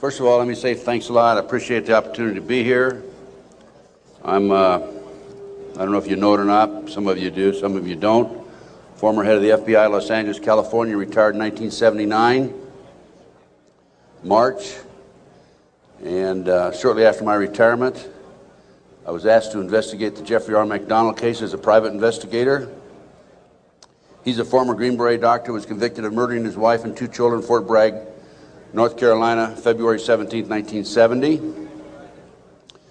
First of all, let me say thanks a lot. I appreciate the opportunity to be here. I don't know if you know it or not. Some of you do, some of you don't. Former head of the FBI, Los Angeles, California, retired in 1979, March. And shortly after my retirement, I was asked to investigate the Jeffrey R. McDonald case as a private investigator. He's a former Green Beret doctor who was convicted of murdering his wife and 2 children in Fort Bragg, North Carolina, February 17, 1970.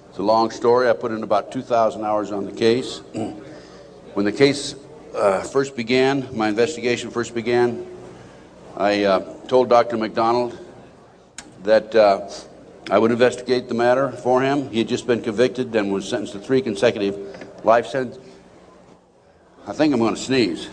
It's a long story. I put in about 2,000 hours on the case. When the case first began, my investigation first began, I told Dr. McDonald that I would investigate the matter for him. He had just been convicted and was sentenced to 3 consecutive life sentences. I think I'm going to sneeze.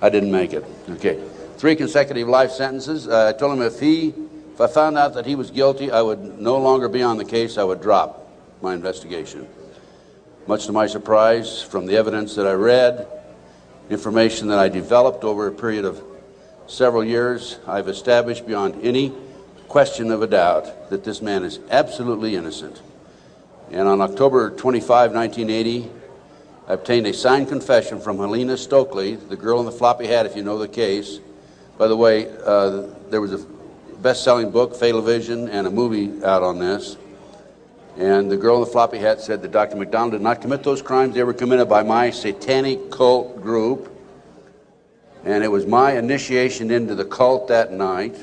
I didn't make it. Okay. 3 consecutive life sentences. I told him if I found out that he was guilty, I would no longer be on the case. I would drop my investigation. Much to my surprise, from the evidence that I read, information that I developed over a period of several years, I've established beyond any question of a doubt that this man is absolutely innocent. And on October 25, 1980, I obtained a signed confession from Helena Stokely, the girl in the floppy hat, if you know the case. By the way, there was a best-selling book, Fatal Vision, and a movie out on this. And the girl in the floppy hat said that Dr. McDonald did not commit those crimes. They were committed by my Satanic cult group. And it was my initiation into the cult that night.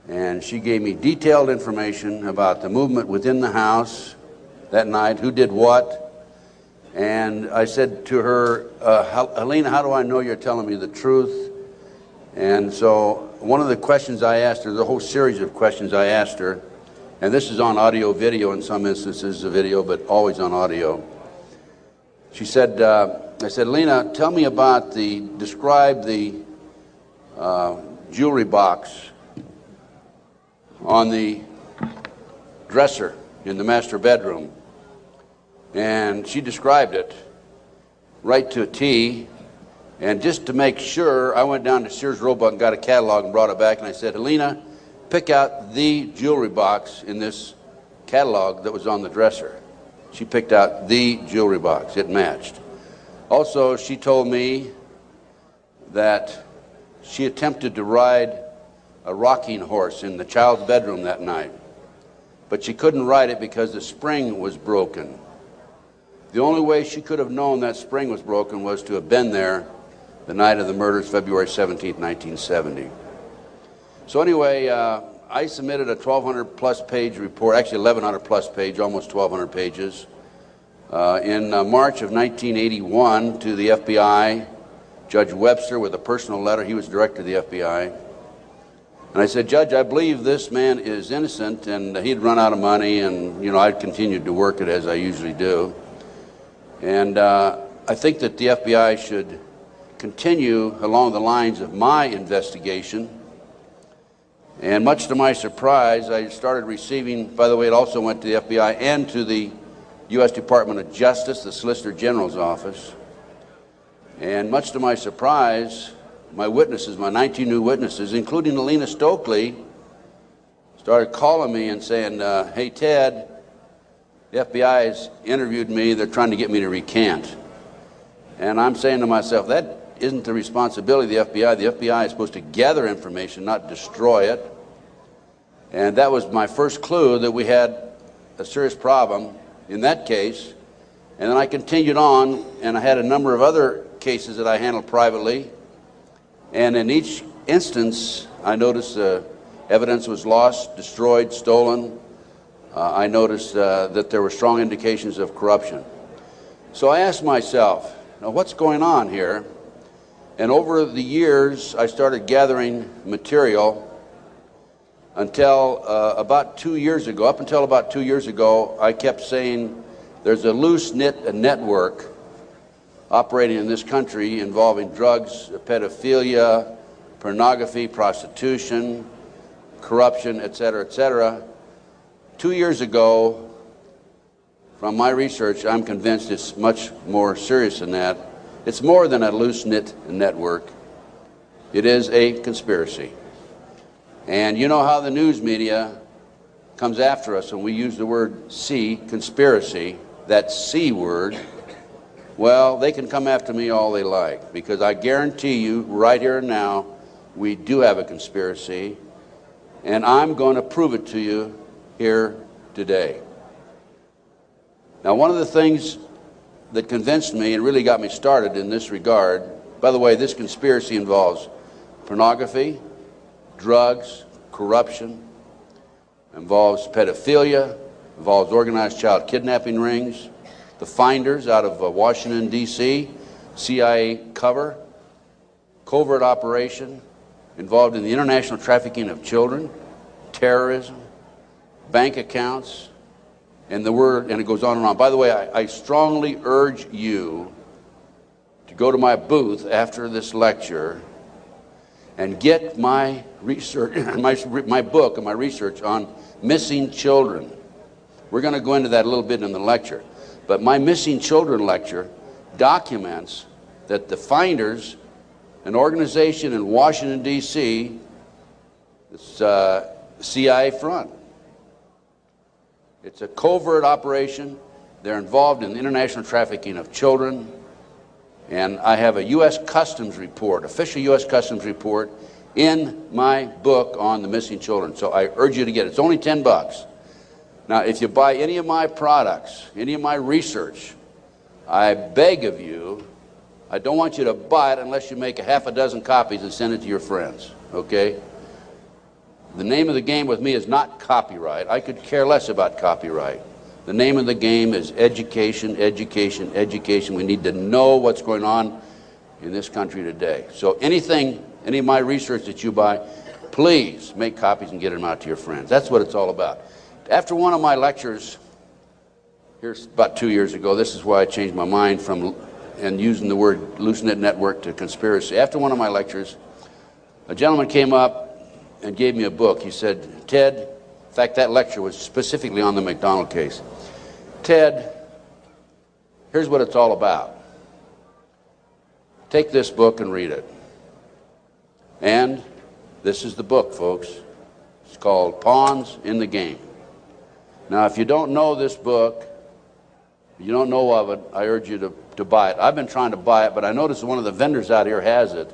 And she gave me detailed information about the movement within the house that night, who did what. And I said to her, Helena, how do I know you're telling me the truth? And so one of the questions I asked her, the whole series of questions I asked her, and this is on audio video in some instances, a video, but always on audio. She said, I said, Helena, tell me about describe the jewelry box on the dresser in the master bedroom. And she described it right to a T. And just to make sure, I went down to Sears Roebuck and got a catalog and brought it back. And I said, Helena, pick out the jewelry box in this catalog that was on the dresser. She picked out the jewelry box. It matched. Also, she told me that she attempted to ride a rocking horse in the child's bedroom that night, but she couldn't ride it because the spring was broken. The only way she could have known that spring was broken was to have been there the night of the murders, February 17, 1970. So anyway, I submitted a 1,200-plus page report, actually 1,100-plus page, almost 1,200 pages, in March of 1981 to the FBI, Judge Webster, with a personal letter. He was director of the FBI. And I said, Judge, I believe this man is innocent, and he'd run out of money, and, you know, I'd continued to work it as I usually do. And I think that the FBI should continue along the lines of my investigation. And much to my surprise, I started receiving, by the way, it also went to the FBI and to the U.S. Department of Justice, the Solicitor General's office. And much to my surprise, my witnesses, my 19 new witnesses, including Helena Stokely, started calling me and saying, hey, Ted, the FBI has interviewed me. They're trying to get me to recant. And I'm saying to myself, that isn't the responsibility of the FBI. The FBI is supposed to gather information, not destroy it. And that was my first clue that we had a serious problem in that case. And then I continued on, and I had a number of other cases that I handled privately. And in each instance, I noticed evidence was lost, destroyed, stolen. I noticed that there were strong indications of corruption. So I asked myself, now what's going on here? And over the years, I started gathering material until about 2 years ago. Up until about 2 years ago, I kept saying there's a loose-knit network operating in this country involving drugs, pedophilia, pornography, prostitution, corruption, et cetera, et cetera. 2 years ago, from my research, I'm convinced it's much more serious than that. It's more than a loose-knit network. It is a conspiracy. And you know how the news media comes after us when we use the word C, conspiracy, that C word, well, they can come after me all they like, because I guarantee you right here and now, we do have a conspiracy, and I'm going to prove it to you here today. Now, one of the things that convinced me and really got me started in this regard, by the way, this conspiracy involves pornography, drugs, corruption, involves pedophilia, involves organized child kidnapping rings, the Finders out of Washington, D.C., CIA cover, covert operation, involved in the international trafficking of children, terrorism, bank accounts, and it goes on and on. By the way, I strongly urge you to go to my booth after this lecture and get my research, my book and my research on missing children. We're going to go into that a little bit in the lecture. But my Missing Children lecture documents that the Finders, an organization in Washington, D.C., it's CIA front. It's a covert operation. They're involved in the international trafficking of children. And I have a U.S. Customs report, official U.S. Customs report, in my book on the missing children. So I urge you to get it. It's only $10. Now, if you buy any of my products, any of my research, I beg of you, I don't want you to buy it unless you make a half a dozen copies and send it to your friends, okay? The name of the game with me is not copyright. I could care less about copyright. The name of the game is education, education, education. We need to know what's going on in this country today. So any of my research that you buy, please make copies and get them out to your friends. That's what it's all about. After one of my lectures, here's about 2 years ago, this is why I changed my mind from and using the word Loosenet Network to conspiracy. After one of my lectures, a gentleman came up and gave me a book. He said, Ted, in fact, that lecture was specifically on the McDonald case. Ted, here's what it's all about. Take this book and read it. And this is the book, folks. It's called Pawns in the Game. Now, if you don't know this book, you don't know of it, I urge you to buy it. I've been trying to buy it, but I noticed one of the vendors out here has it.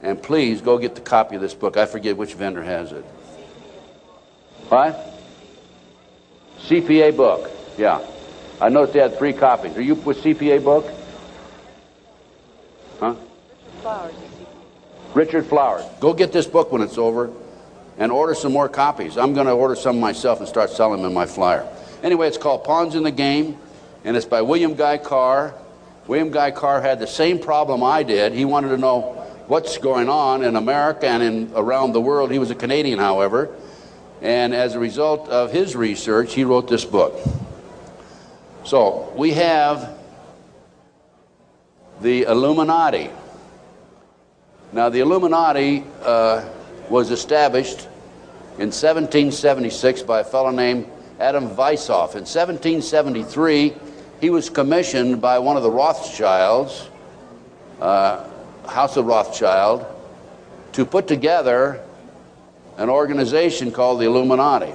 And please go get the copy of this book. I forget which vendor has it. What? CPA book. Yeah. I noticed they had 3 copies. Are you with CPA book? Huh? Flowers. Richard Flowers. Go get this book when it's over and order some more copies. I'm going to order some myself and start selling them in my flyer. Anyway, it's called Pawns in the Game, and it's by William Guy Carr. William Guy Carr had the same problem I did. He wanted to know what's going on in America and around the world. He was a Canadian, however, and as a result of his research, he wrote this book. So we have the Illuminati. Now, the Illuminati was established in 1776 by a fellow named Adam Weishaupt. In 1773, he was commissioned by one of the Rothschilds, House of Rothschild, to put together an organization called the Illuminati.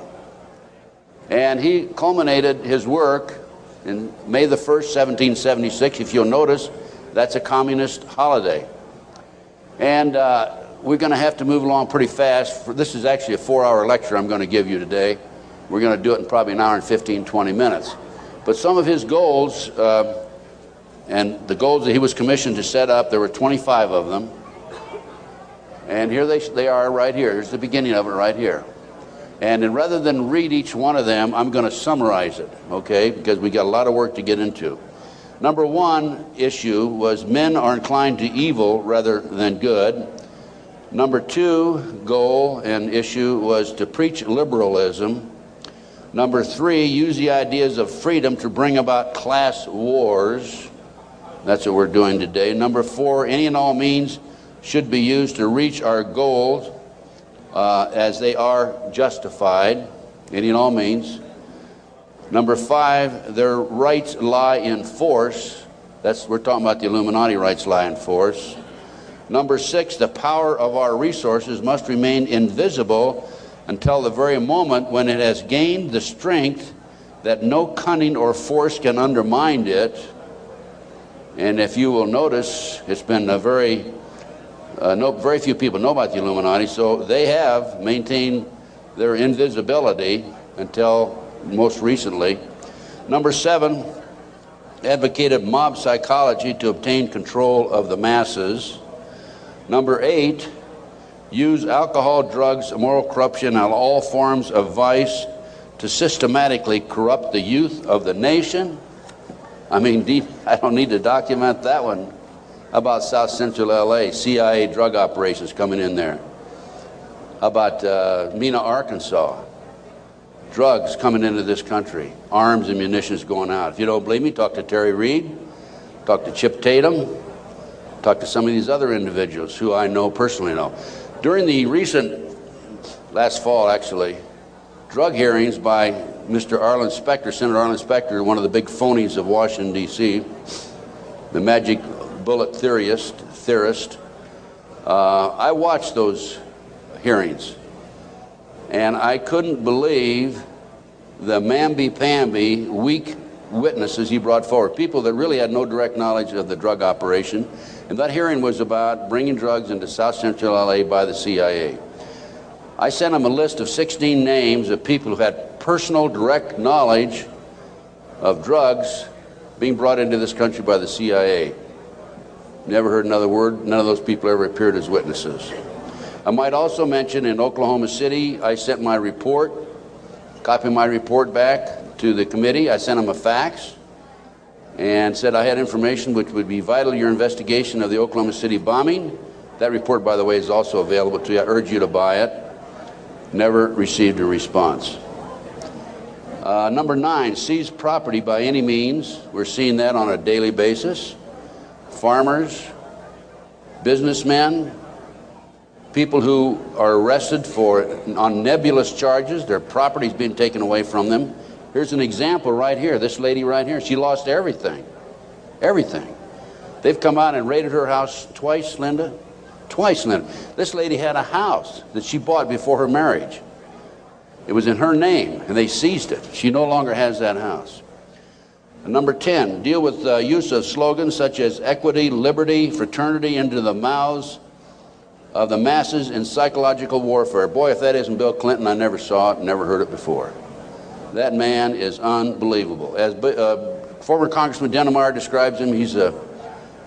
And he culminated his work in May the 1st, 1776. If you'll notice, that's a communist holiday. And we're going to have to move along pretty fast. This is actually a 4-hour lecture I'm going to give you today. We're going to do it in probably an hour and 15, 20 minutes. But some of his goals, and the goals that he was commissioned to set up, there were 25 of them. And here they are right here. Here's the beginning of it right here. And rather than read each one of them, I'm going to summarize it, okay? Because we got a lot of work to get into. Number 1 issue was men are inclined to evil rather than good. Number 2 goal and issue was to preach liberalism. Number 3, use the ideas of freedom to bring about class wars. That's what we're doing today. Number 4, any and all means should be used to reach our goals as they are justified, any and all means. Number 5, their rights lie in force. We're talking about the Illuminati rights lie in force. Number 6, the power of our resources must remain invisible until the very moment when it has gained the strength that no cunning or force can undermine it. And if you will notice, it's been very few people know about the Illuminati, so they have maintained their invisibility until most recently. Number 7, advocated mob psychology to obtain control of the masses. Number 8, use alcohol, drugs, moral corruption, and all forms of vice to systematically corrupt the youth of the nation. I mean, I don't need to document that one. How about South Central LA, CIA drug operations coming in there? How about Mena, Arkansas? Drugs coming into this country, arms and munitions going out. If you don't believe me, talk to Terry Reid, talk to Chip Tatum, talk to some of these other individuals who I know personally know. During the recent, last fall actually, drug hearings by Mr. Arlen Specter, Senator Arlen Specter, one of the big phonies of Washington, D.C., the magic bullet theorist, I watched those hearings, and I couldn't believe the mamby-pamby, weak witnesses he brought forward, people that really had no direct knowledge of the drug operation. And that hearing was about bringing drugs into South Central LA by the CIA. I sent him a list of 16 names of people who had personal direct knowledge of drugs being brought into this country by the CIA. Never heard another word. None of those people ever appeared as witnesses. I might also mention in Oklahoma City, I sent my report, copy my report back to the committee. I sent them a fax and said I had information which would be vital to your investigation of the Oklahoma City bombing. That report, by the way, is also available to you. I urge you to buy it. Never received a response. Number 9, seize property by any means. We're seeing that on a daily basis. Farmers, businessmen, people who are arrested on nebulous charges, their property's being taken away from them. Here's an example right here. This lady right here, she lost everything. Everything. They've come out and raided her house twice, Linda. Twice, Linda. This lady had a house that she bought before her marriage. It was in her name, and they seized it. She no longer has that house. And number 10, deal with the use of slogans such as equity, liberty, fraternity into the mouths of the masses in psychological warfare. Boy, if that isn't Bill Clinton, I never saw it, never heard it before. That man is unbelievable. As former Congressman Dennemeyer describes him, he's a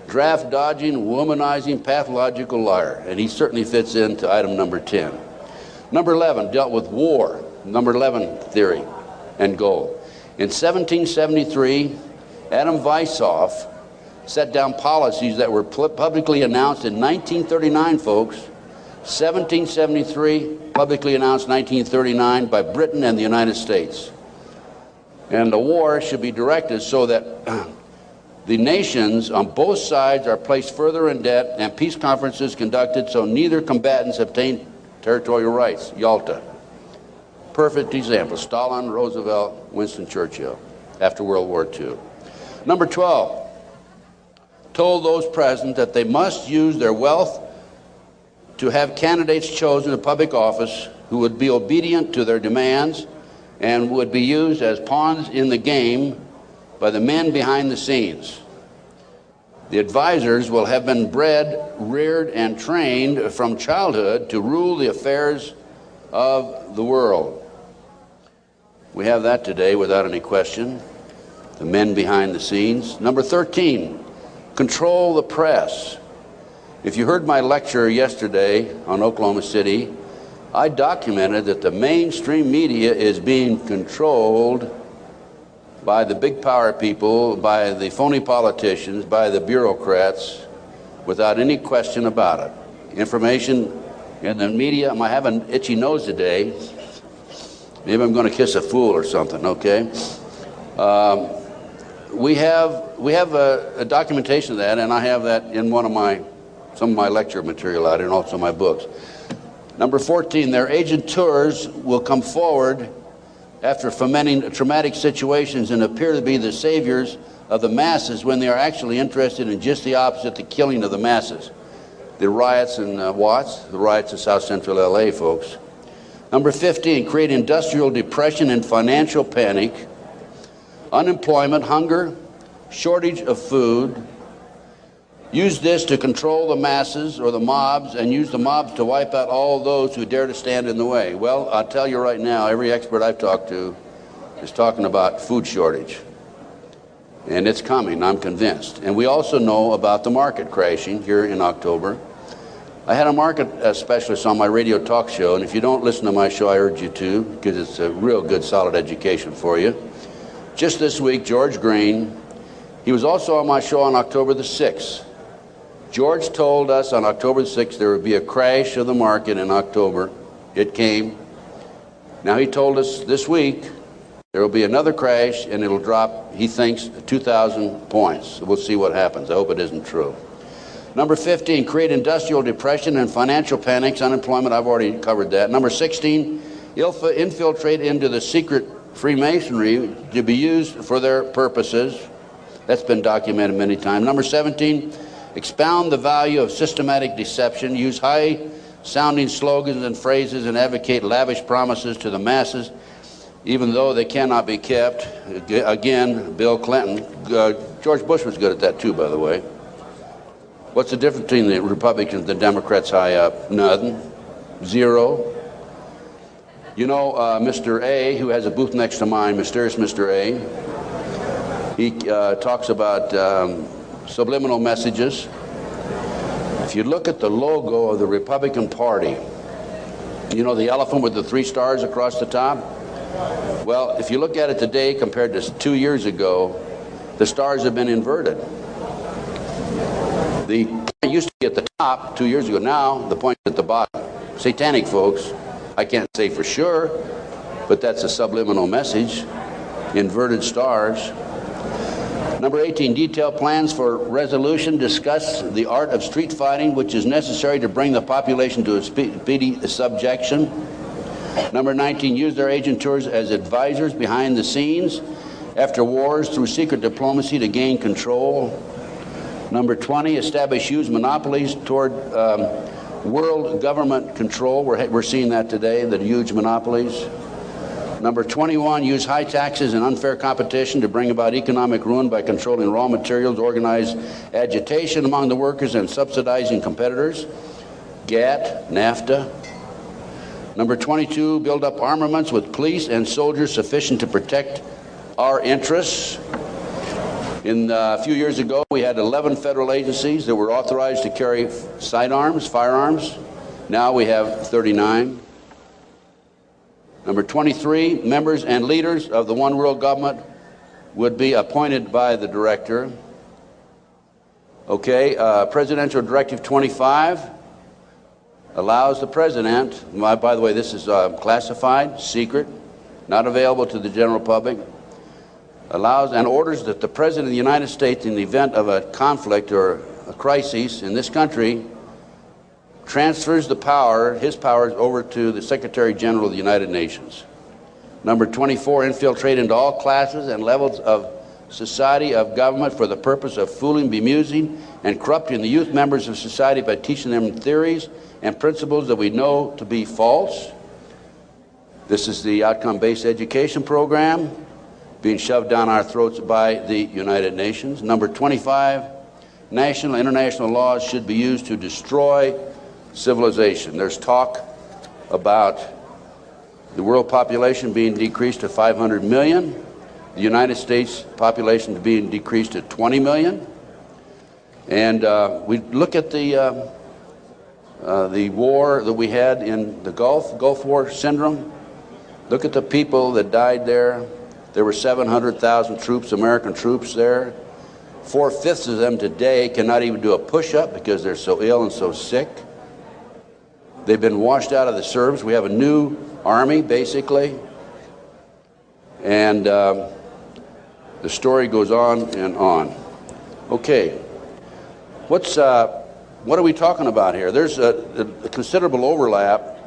draft-dodging, womanizing, pathological liar, and he certainly fits into item number 10. Number 11 dealt with war, number 11 theory and goal. In 1773, Adam Weishaupt set down policies that were publicly announced in 1939, folks. 1773, publicly announced 1939 by Britain and the United States. And the war should be directed so that the nations on both sides are placed further in debt and peace conferences conducted so neither combatants obtain territorial rights. Yalta. Perfect example. Stalin, Roosevelt, Winston Churchill after World War II. Number 12, told those present that they must use their wealth to have candidates chosen to public office who would be obedient to their demands and would be used as pawns in the game by the men behind the scenes. The advisors will have been bred, reared, and trained from childhood to rule the affairs of the world. We have that today without any question. The men behind the scenes. Number 13, control the press. If you heard my lecture yesterday on Oklahoma City, I documented that the mainstream media is being controlled by the big power people, by the phony politicians, by the bureaucrats, without any question about it. Information in the media, I have an itchy nose today. Maybe I'm going to kiss a fool or something, okay? We have a documentation of that, and I have that in some of my lecture material out here and also my books. Number 14, their agenteurs will come forward after fomenting traumatic situations and appear to be the saviors of the masses when they are actually interested in just the opposite, the killing of the masses. The riots in Watts, the riots in South Central LA, folks. Number 15, create industrial depression and financial panic, unemployment, hunger, shortage of food. Use this to control the masses or the mobs, and use the mobs to wipe out all those who dare to stand in the way. Well, I'll tell you right now, every expert I've talked to is talking about food shortage. And it's coming, I'm convinced. And we also know about the market crashing here in October. I had a market specialist on my radio talk show, and if you don't listen to my show, I urge you to, because it's a real good, solid education for you. Just this week, George Green, he was also on my show on October the 6th. George told us on October the 6th there would be a crash of the market in October. It came. Now he told us this week there will be another crash, and it'll drop, he thinks, 2,000 points. We'll see what happens. I hope it isn't true. Number 15, create industrial depression and financial panics, unemployment. I've already covered that. Number 16, infiltrate into the secret Freemasonry to be used for their purposes. That's been documented many times. Number 17, expound the value of systematic deception. Use high-sounding slogans and phrases and advocate lavish promises to the masses, even though they cannot be kept. Again, Bill Clinton. George Bush was good at that too, by the way. What's the difference between the Republicans and the Democrats high up? Nothing. Zero. You know, Mr. A, who has a booth next to mine, mysterious Mr. A, he talks about subliminal messages. If you look at the logo of the Republican Party, you know the elephant with the 3 stars across the top? Well, if you look at it today compared to 2 years ago, the stars have been inverted. The point used to be at the top 2 years ago. Now the point's at the bottom. Satanic, folks. I can't say for sure, but that's a subliminal message. Inverted stars. Number 18, detail plans for resolution. Discuss the art of street fighting, which is necessary to bring the population to a speedy subjection. Number 19, use their agent tours as advisors behind the scenes after wars through secret diplomacy to gain control. Number 20, establish huge monopolies toward world government control. We're seeing that today, the huge monopolies. Number 21, use high taxes and unfair competition to bring about economic ruin by controlling raw materials, organize agitation among the workers, and subsidizing competitors. GATT, NAFTA. Number 22, build up armaments with police and soldiers sufficient to protect our interests. A few years ago, we had 11 federal agencies that were authorized to carry sidearms, firearms. Now we have 39. Number 23, members and leaders of the one world government would be appointed by the director. Okay, Presidential Directive 25 allows the president, by the way, this is classified, secret, not available to the general public, allows and orders that the President of the United States, in the event of a conflict or a crisis in this country, transfers the power, his powers, over to the Secretary General of the United Nations. Number 24, infiltrate into all classes and levels of society, of government, for the purpose of fooling, bemusing, and corrupting the youth members of society by teaching them theories and principles that we know to be false. This is the outcome-based education program being shoved down our throats by the United Nations. Number 25, national and international laws should be used to destroy civilization. There's talk about the world population being decreased to 500 million, the United States population being decreased to 20 million. And we look at the war that we had in the Gulf War syndrome. Look at the people that died there. There were 700,000 troops, American troops there. 4/5 of them today cannot even do a push-up because they're so ill and so sick. They've been washed out of the service. We have a new army, basically. And the story goes on and on. Okay. What are we talking about here? There's a considerable overlap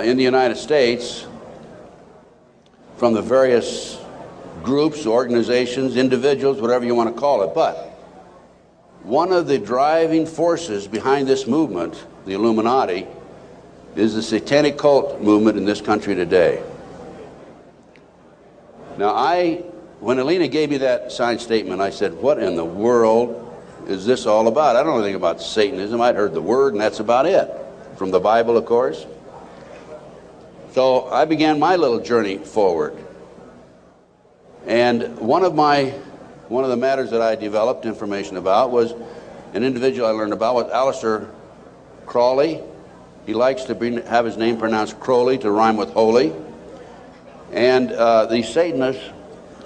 in the United States from the various groups, organizations, individuals, whatever you want to call it. But one of the driving forces behind this movement, the Illuminati, is the Satanic cult movement in this country today. Now, when Alina gave me that signed statement, I said, what in the world is this all about? I don't know anything about Satanism. I'd heard the word, and that's about it. From the Bible, of course. So I began my little journey forward. And one of the matters that I developed information about was an individual I learned about was Aleister Crowley. He likes to have his name pronounced Crowley to rhyme with holy. And the Satanists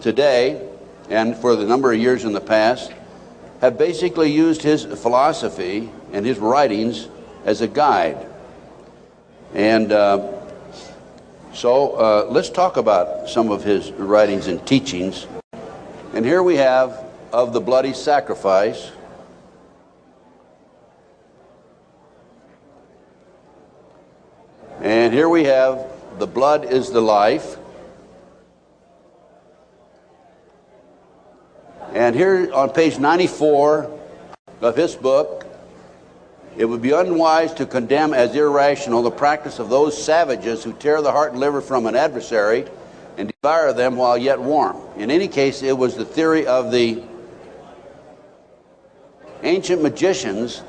today, and for the number of years in the past, have basically used his philosophy and his writings as a guide. And so let's talk about some of his writings and teachings. And here we have Of the Bloody Sacrifice. And here we have The Blood is the Life. And here on page 94 of his book, it would be unwise to condemn as irrational the practice of those savages who tear the heart and liver from an adversary and devour them while yet warm. In any case, it was the theory of the ancient magicians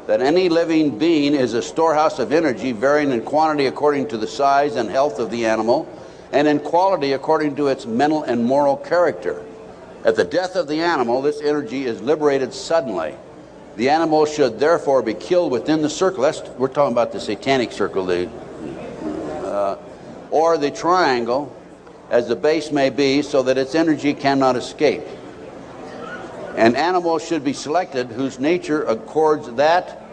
that any living being is a storehouse of energy varying in quantity according to the size and health of the animal, and in quality according to its mental and moral character. At the death of the animal, this energy is liberated suddenly. The animal should therefore be killed within the circle. We're talking about the Satanic circle, or the triangle, as the base may be, so that its energy cannot escape. An animal should be selected whose nature accords that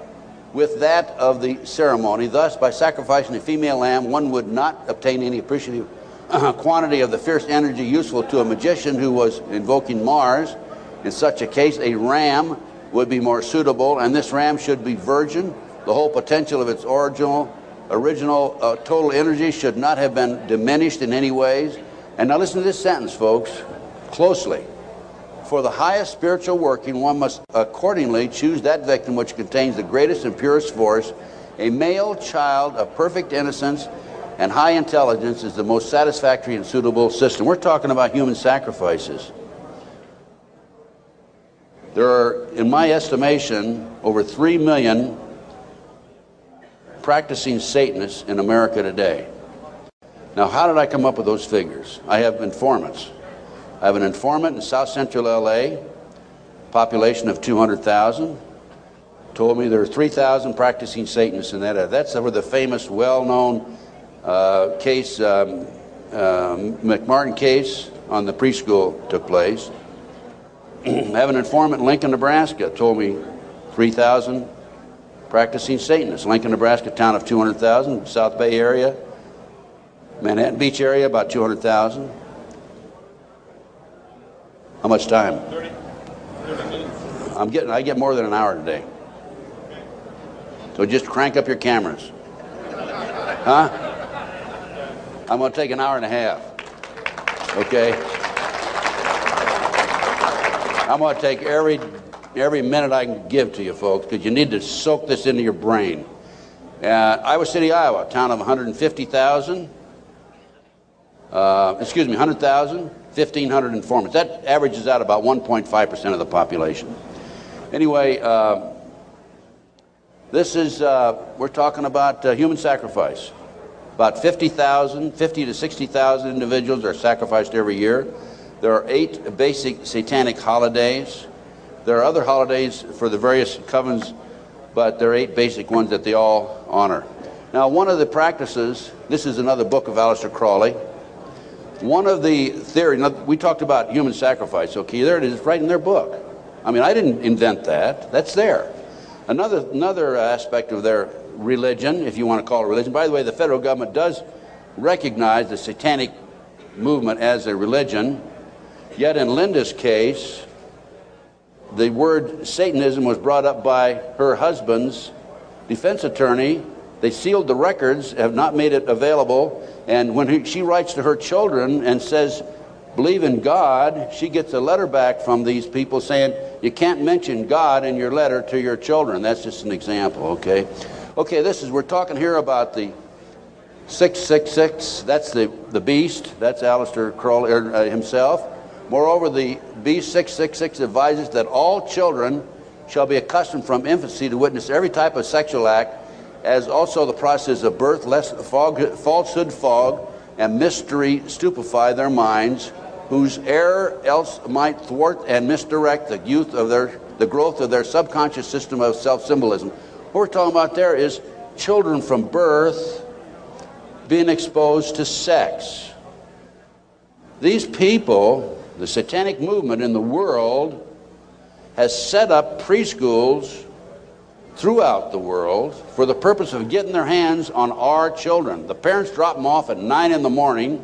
with that of the ceremony. Thus, by sacrificing a female lamb, one would not obtain any appreciative quantity of the fierce energy useful to a magician who was invoking Mars. In such a case, a ram would be more suitable, and this ram should be virgin. The whole potential of its original total energy should not have been diminished in any ways. And now listen to this sentence, folks, closely. For the highest spiritual working, one must accordingly choose that victim which contains the greatest and purest force. A male child of perfect innocence and high intelligence is the most satisfactory and suitable system. We're talking about human sacrifices. There are, in my estimation, over 3 million practicing Satanists in America today. Now, how did I come up with those figures? I have informants. I have an informant in South Central LA, population of 200,000, told me there are 3,000 practicing Satanists in that area. That's where the famous, well-known case, McMartin case on the preschool took place. I have an informant in Lincoln, Nebraska, told me 3,000 practicing Satanists. Lincoln, Nebraska, town of 200,000, South Bay area, Manhattan Beach area, about 200,000. How much time? 30 minutes. I get more than an hour today. So just crank up your cameras. Huh? I'm going to take an hour and a half. Okay? I'm going to take every minute I can give to you folks, because you need to soak this into your brain. Iowa City, Iowa, town of 150,000. 100,000, 1,500 informants. That averages out about 1.5% of the population. Anyway, this is, we're talking about human sacrifice. About 50 to 60,000 individuals are sacrificed every year. There are 8 basic satanic holidays. There are other holidays for the various covens, but there are 8 basic ones that they all honor. Now, one of the practices, this is another book of Aleister Crowley. One of the theories, we talked about human sacrifice, okay, there it is, right in their book. I mean, I didn't invent that. That's there. Another aspect of their religion, if you want to call it religion, by the way, the federal government does recognize the satanic movement as a religion, yet in Linda's case, the word Satanism was brought up by her husband's defense attorney. They sealed the records, have not made it available, and when she writes to her children and says, believe in God, she gets a letter back from these people saying, you can't mention God in your letter to your children. That's just an example, okay? Okay, we're talking here about the 666. That's the beast. That's Aleister Crowley himself. Moreover, the beast 666 advises that all children shall be accustomed from infancy to witness every type of sexual act, as also the process of birth, lest falsehood fog and mystery stupefy their minds, whose error else might thwart and misdirect the growth of their subconscious system of self-symbolism. What we're talking about there is children from birth being exposed to sex. These people, the satanic movement in the world, has set up preschools throughout the world for the purpose of getting their hands on our children. The parents drop them off at 9 in the morning,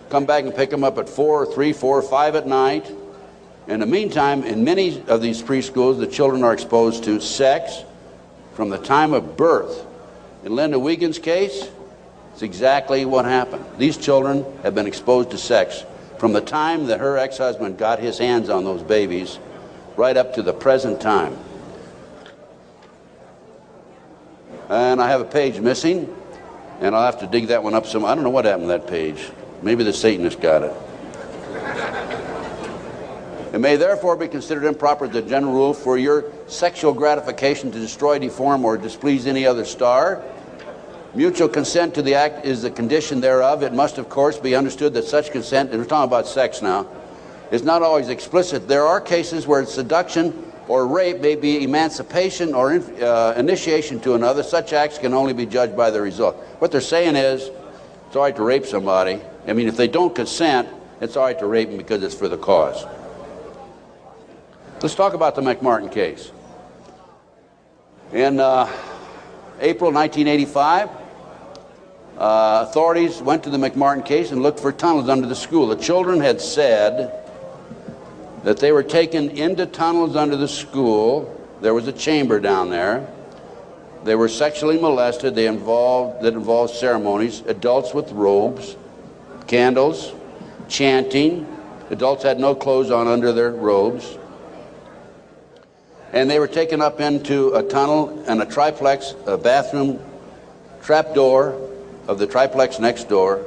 come back and pick them up at 4 or 3, 4 or 5 at night. In the meantime, in many of these preschools, the children are exposed to sex from the time of birth. In Linda Wiegand's case, it's exactly what happened. These children have been exposed to sex from the time that her ex-husband got his hands on those babies right up to the present time. And I have a page missing, and I'll have to dig that one up some. I don't know what happened to that page. Maybe the Satanist got it. It may therefore be considered improper as a general rule for your sexual gratification to destroy, deform, or displease any other star. Mutual consent to the act is the condition thereof. It must, of course, be understood that such consent, and we're talking about sex now, is not always explicit. There are cases where seduction or rape may be emancipation or initiation to another. Such acts can only be judged by the result. What they're saying is, it's all right to rape somebody. I mean, if they don't consent, it's all right to rape them because it's for the cause. Let's talk about the McMartin case. In April 1985, authorities went to the McMartin case and looked for tunnels under the school. The children had said that they were taken into tunnels under the school. There was a chamber down there. They were sexually molested. That involved ceremonies, adults with robes, candles, chanting. Adults had no clothes on under their robes. And they were taken up into a tunnel and a triplex, a bathroom trap door of the triplex next door.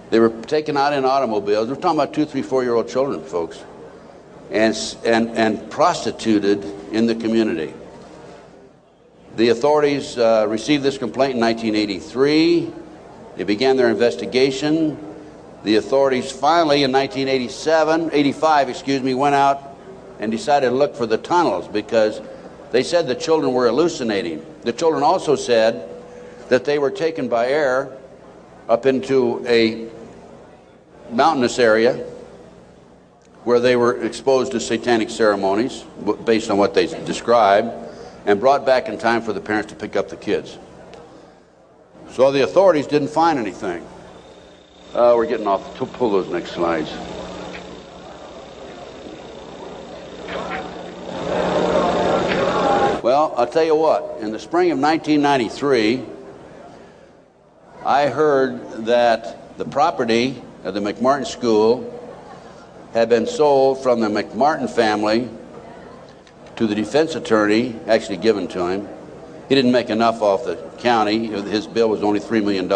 They were taken out in automobiles. We're talking about 2, 3, 4-year-old children, folks, and prostituted in the community. The authorities received this complaint in 1983. They began their investigation. The authorities finally, in 1985, went out and decided to look for the tunnels because they said the children were hallucinating. The children also said that they were taken by air up into a mountainous area where they were exposed to satanic ceremonies based on what they described, and brought back in time for the parents to pick up the kids. So the authorities didn't find anything. We're getting off. Pull those next slides. Well, I'll tell you what, in the spring of 1993, I heard that the property of the McMartin School had been sold from the McMartin family to the defense attorney, actually given to him. He didn't make enough off the county. His bill was only $3 million.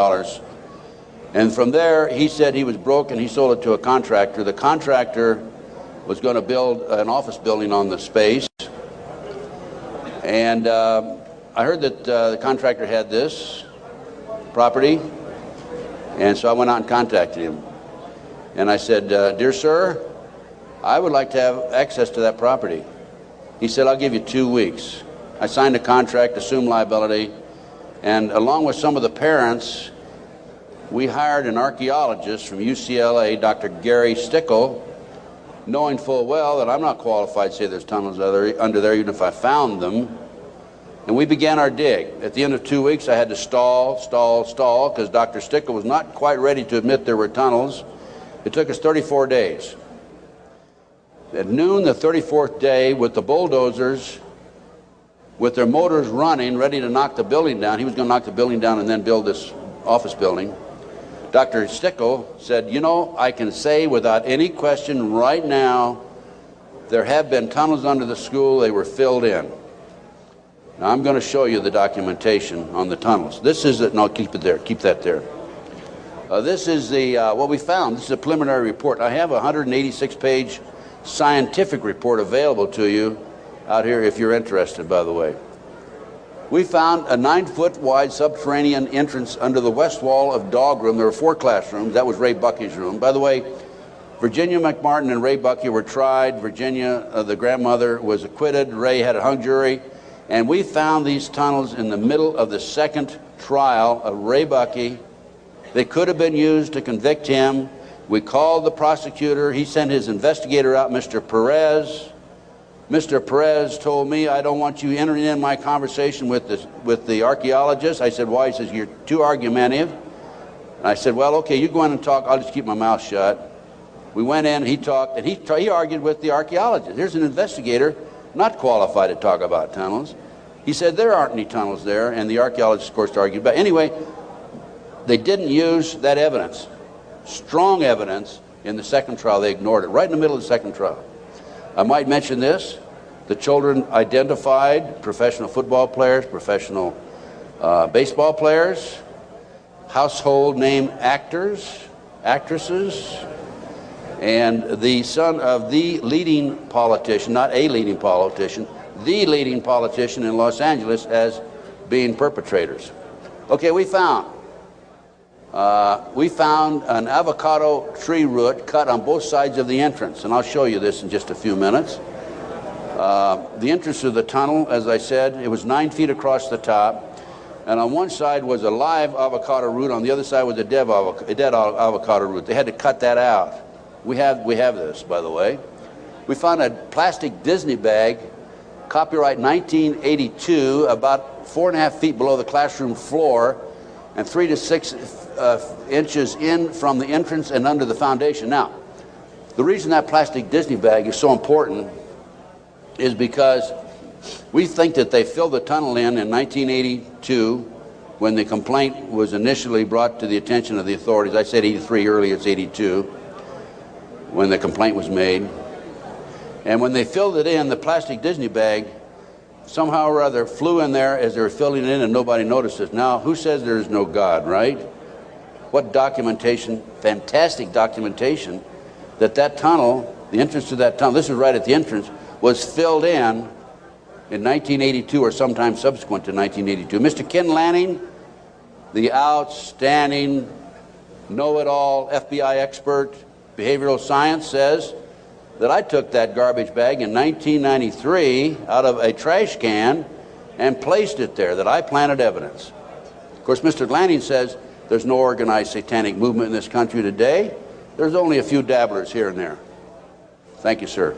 And from there, he said he was broke and he sold it to a contractor. The contractor was going to build an office building on the space. And I heard that the contractor had this property, and so I went out and contacted him. And I said, "Dear sir, I would like to have access to that property." He said, "I'll give you 2 weeks." I signed a contract, assumed liability, and along with some of the parents, we hired an archaeologist from UCLA, Dr. Gary Stickle, knowing full well that I'm not qualified to say there's tunnels under there, even if I found them. And we began our dig. At the end of 2 weeks, I had to stall, because Dr. Stickle was not quite ready to admit there were tunnels. It took us 34 days. At noon, the 34th day, with the bulldozers, with their motors running, ready to knock the building down, he was going to knock the building down and then build this office building. Dr. Stickle said, "You know, I can say without any question right now, there have been tunnels under the school. They were filled in." Now I'm going to show you the documentation on the tunnels. This is it, and I'll keep it there. Keep that there. This is the what we found. This is a preliminary report. I have a 186-page scientific report available to you out here if you're interested, by the way. We found a 9-foot wide subterranean entrance under the west wall of dog room. There were 4 classrooms. That was Ray Bucky's room. By the way, Virginia McMartin and Ray Bucky were tried. Virginia, the grandmother, was acquitted. Ray had a hung jury. And we found these tunnels in the middle of the second trial of Ray Bucky. They could have been used to convict him. We called the prosecutor. He sent his investigator out, Mr. Perez. Mr. Perez told me, I don't want you entering in my conversation with the archaeologist. I said, why? He says, you're too argumentative. And I said, well, okay, you go in and talk. I'll just keep my mouth shut. We went in, he talked, and he argued with the archaeologist. Here's an investigator not qualified to talk about tunnels. He said, there aren't any tunnels there, and the archaeologist, of course, argued. But anyway, they didn't use that evidence, strong evidence, in the second trial. They ignored it right in the middle of the second trial. I might mention this. The children identified professional football players, professional baseball players, household name actors, actresses, and the son of the leading politician, not a leading politician, the leading politician in Los Angeles as being perpetrators. Okay, we found an avocado tree root cut on both sides of the entrance, and I'll show you this in just a few minutes. The entrance to the tunnel, as I said, it was 9 feet across the top, and on one side was a live avocado root, on the other side was a dead avocado root. They had to cut that out. We have this, by the way. We found a plastic Disney bag, copyright 1982, about 4.5 feet below the classroom floor, and 3 to 6 inches in from the entrance and under the foundation. Now, the reason that plastic Disney bag is so important is because we think that they filled the tunnel in 1982 when the complaint was initially brought to the attention of the authorities. I said 83 earlier, it's 82 when the complaint was made. And when they filled it in, the plastic Disney bag somehow or other flew in there as they were filling it in, and nobody noticed it. Now, who says there is no God, right? What documentation, fantastic documentation, that tunnel, the entrance to that tunnel, this is right at the entrance, was filled in 1982 or sometime subsequent to 1982. Mr. Ken Lanning, the outstanding, know-it-all FBI expert, behavioral science, says that I took that garbage bag in 1993 out of a trash can and placed it there, that I planted evidence. Of course, Mr. Lanning says there's no organized satanic movement in this country today. There's only a few dabblers here and there. Thank you, sir.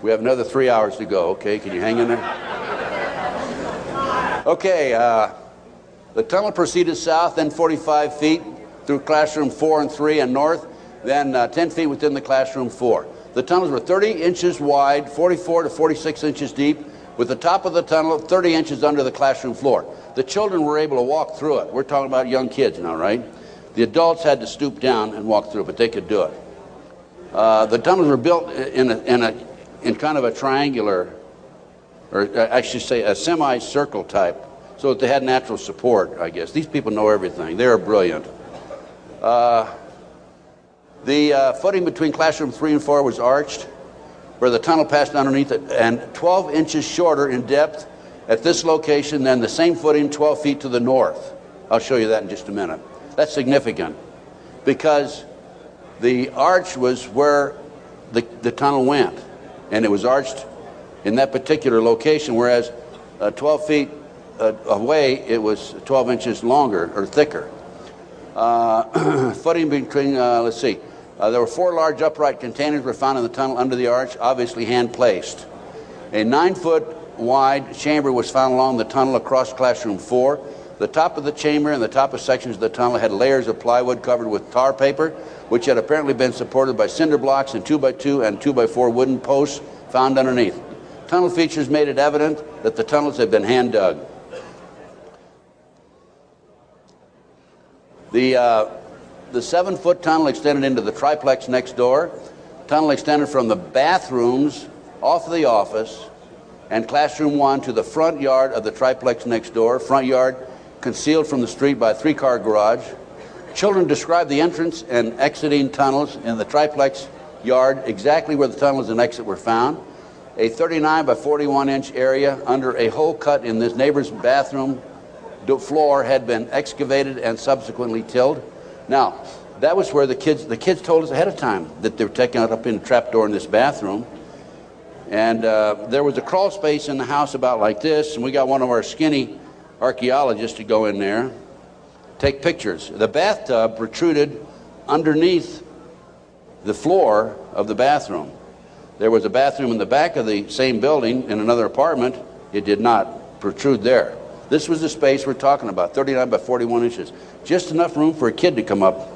We have another 3 hours to go, okay? Can you hang in there? Okay, the tunnel proceeded south, then 45 feet through classroom 4 and 3 and north, then 10 feet within the classroom 4. The tunnels were 30 inches wide, 44 to 46 inches deep, with the top of the tunnel 30 inches under the classroom floor. The children were able to walk through it. We're talking about young kids now, right? The adults had to stoop down and walk through, but they could do it. The tunnels were built in kind of a triangular, or I should say a semicircle type, so that they had natural support, I guess. These people know everything. They are brilliant. The footing between classroom 3 and 4 was arched, where the tunnel passed underneath it, and 12 inches shorter in depth at this location than the same footing 12 feet to the north. I'll show you that in just a minute. That's significant because the arch was where the tunnel went, and it was arched in that particular location, whereas 12 feet away it was 12 inches longer or thicker. Footing between, let's see, there were 4 large upright containers were found in the tunnel under the arch, obviously hand-placed. A 9-foot wide chamber was found along the tunnel across classroom 4. The top of the chamber and the top of sections of the tunnel had layers of plywood covered with tar paper, which had apparently been supported by cinder blocks and 2x2 and 2x4 wooden posts found underneath. Tunnel features made it evident that the tunnels had been hand-dug. The 7-foot tunnel extended into the triplex next door. Tunnel extended from the bathrooms off of the office and classroom 1 to the front yard of the triplex next door. Front yard concealed from the street by a 3-car garage. Children described the entrance and exiting tunnels in the triplex yard, exactly where the tunnels and exit were found. A 39 by 41 inch area under a hole cut in this neighbor's bathroom floor had been excavated and subsequently tilled. Now, that was where the kids told us ahead of time that they were taking it up in a trapdoor in this bathroom. And there was a crawl space in the house about like this, and we got one of our skinny archaeologists to go in there, take pictures. The bathtub protruded underneath the floor of the bathroom. There was a bathroom in the back of the same building in another apartment. It did not protrude there. This was the space we're talking about, 39 by 41 inches. Just enough room for a kid to come up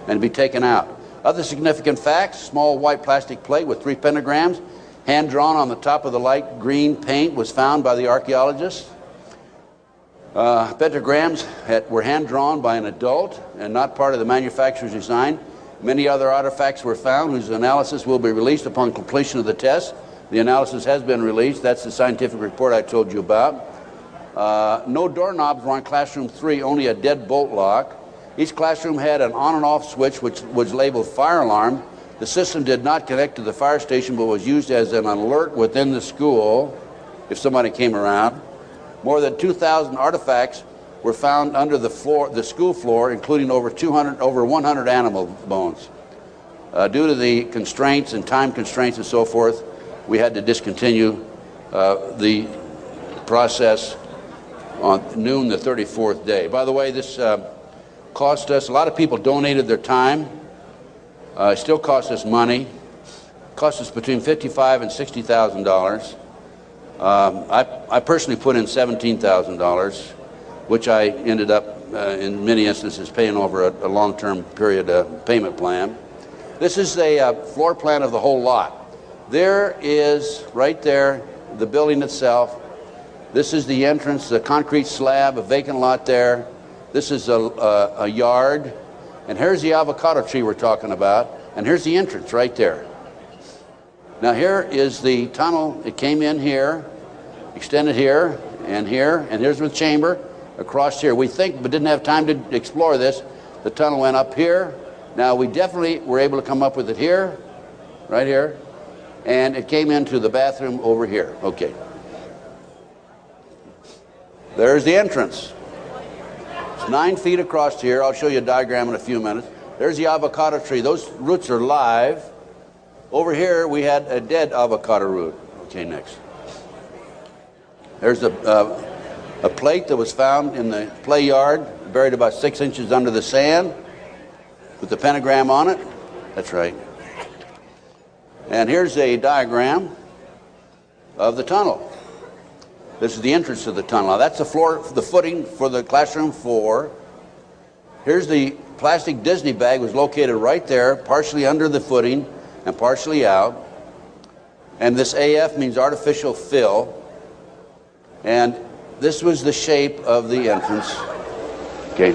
and be taken out. Other significant facts: small white plastic plate with 3 pentagrams, hand-drawn on the top of the light green paint, was found by the archaeologists. Pentagrams were hand-drawn by an adult and not part of the manufacturer's design. Many other artifacts were found whose analysis will be released upon completion of the test. The analysis has been released. That's the scientific report I told you about. No doorknobs were on classroom 3, only a deadbolt lock. Each classroom had an on and off switch which was labeled fire alarm. The system did not connect to the fire station but was used as an alert within the school if somebody came around. More than 2,000 artifacts were found under the school floor, including over 100 animal bones. Due to the constraints and time constraints and so forth, we had to discontinue the process on noon the 34th day. By the way, this cost us, a lot of people donated their time. It still costs us money. It cost us between $55,000 and $60,000. I personally put in $17,000, which I ended up, in many instances, paying over a long-term period payment plan. This is a floor plan of the whole lot. There is, right there, the building itself. This is the entrance, the concrete slab, a vacant lot there. This is a yard. And here's the avocado tree we're talking about. And here's the entrance right there. Now here is the tunnel. It came in here, extended here, and here's the chamber across here. We think, but didn't have time to explore this, the tunnel went up here. Now we definitely were able to come up with it here, right here, and it came into the bathroom over here. Okay. There's the entrance. It's 9 feet across here. I'll show you a diagram in a few minutes. There's the avocado tree. Those roots are live. Over here, we had a dead avocado root. Okay, next. There's a plate that was found in the play yard, buried about 6 inches under the sand, with the pentagram on it. That's right. And here's a diagram of the tunnel. This is the entrance to the tunnel. Now, that's the floor, the footing for the classroom 4. Here's the plastic Disney bag, was located right there, partially under the footing and partially out. And this AF means artificial fill. And this was the shape of the entrance. Okay.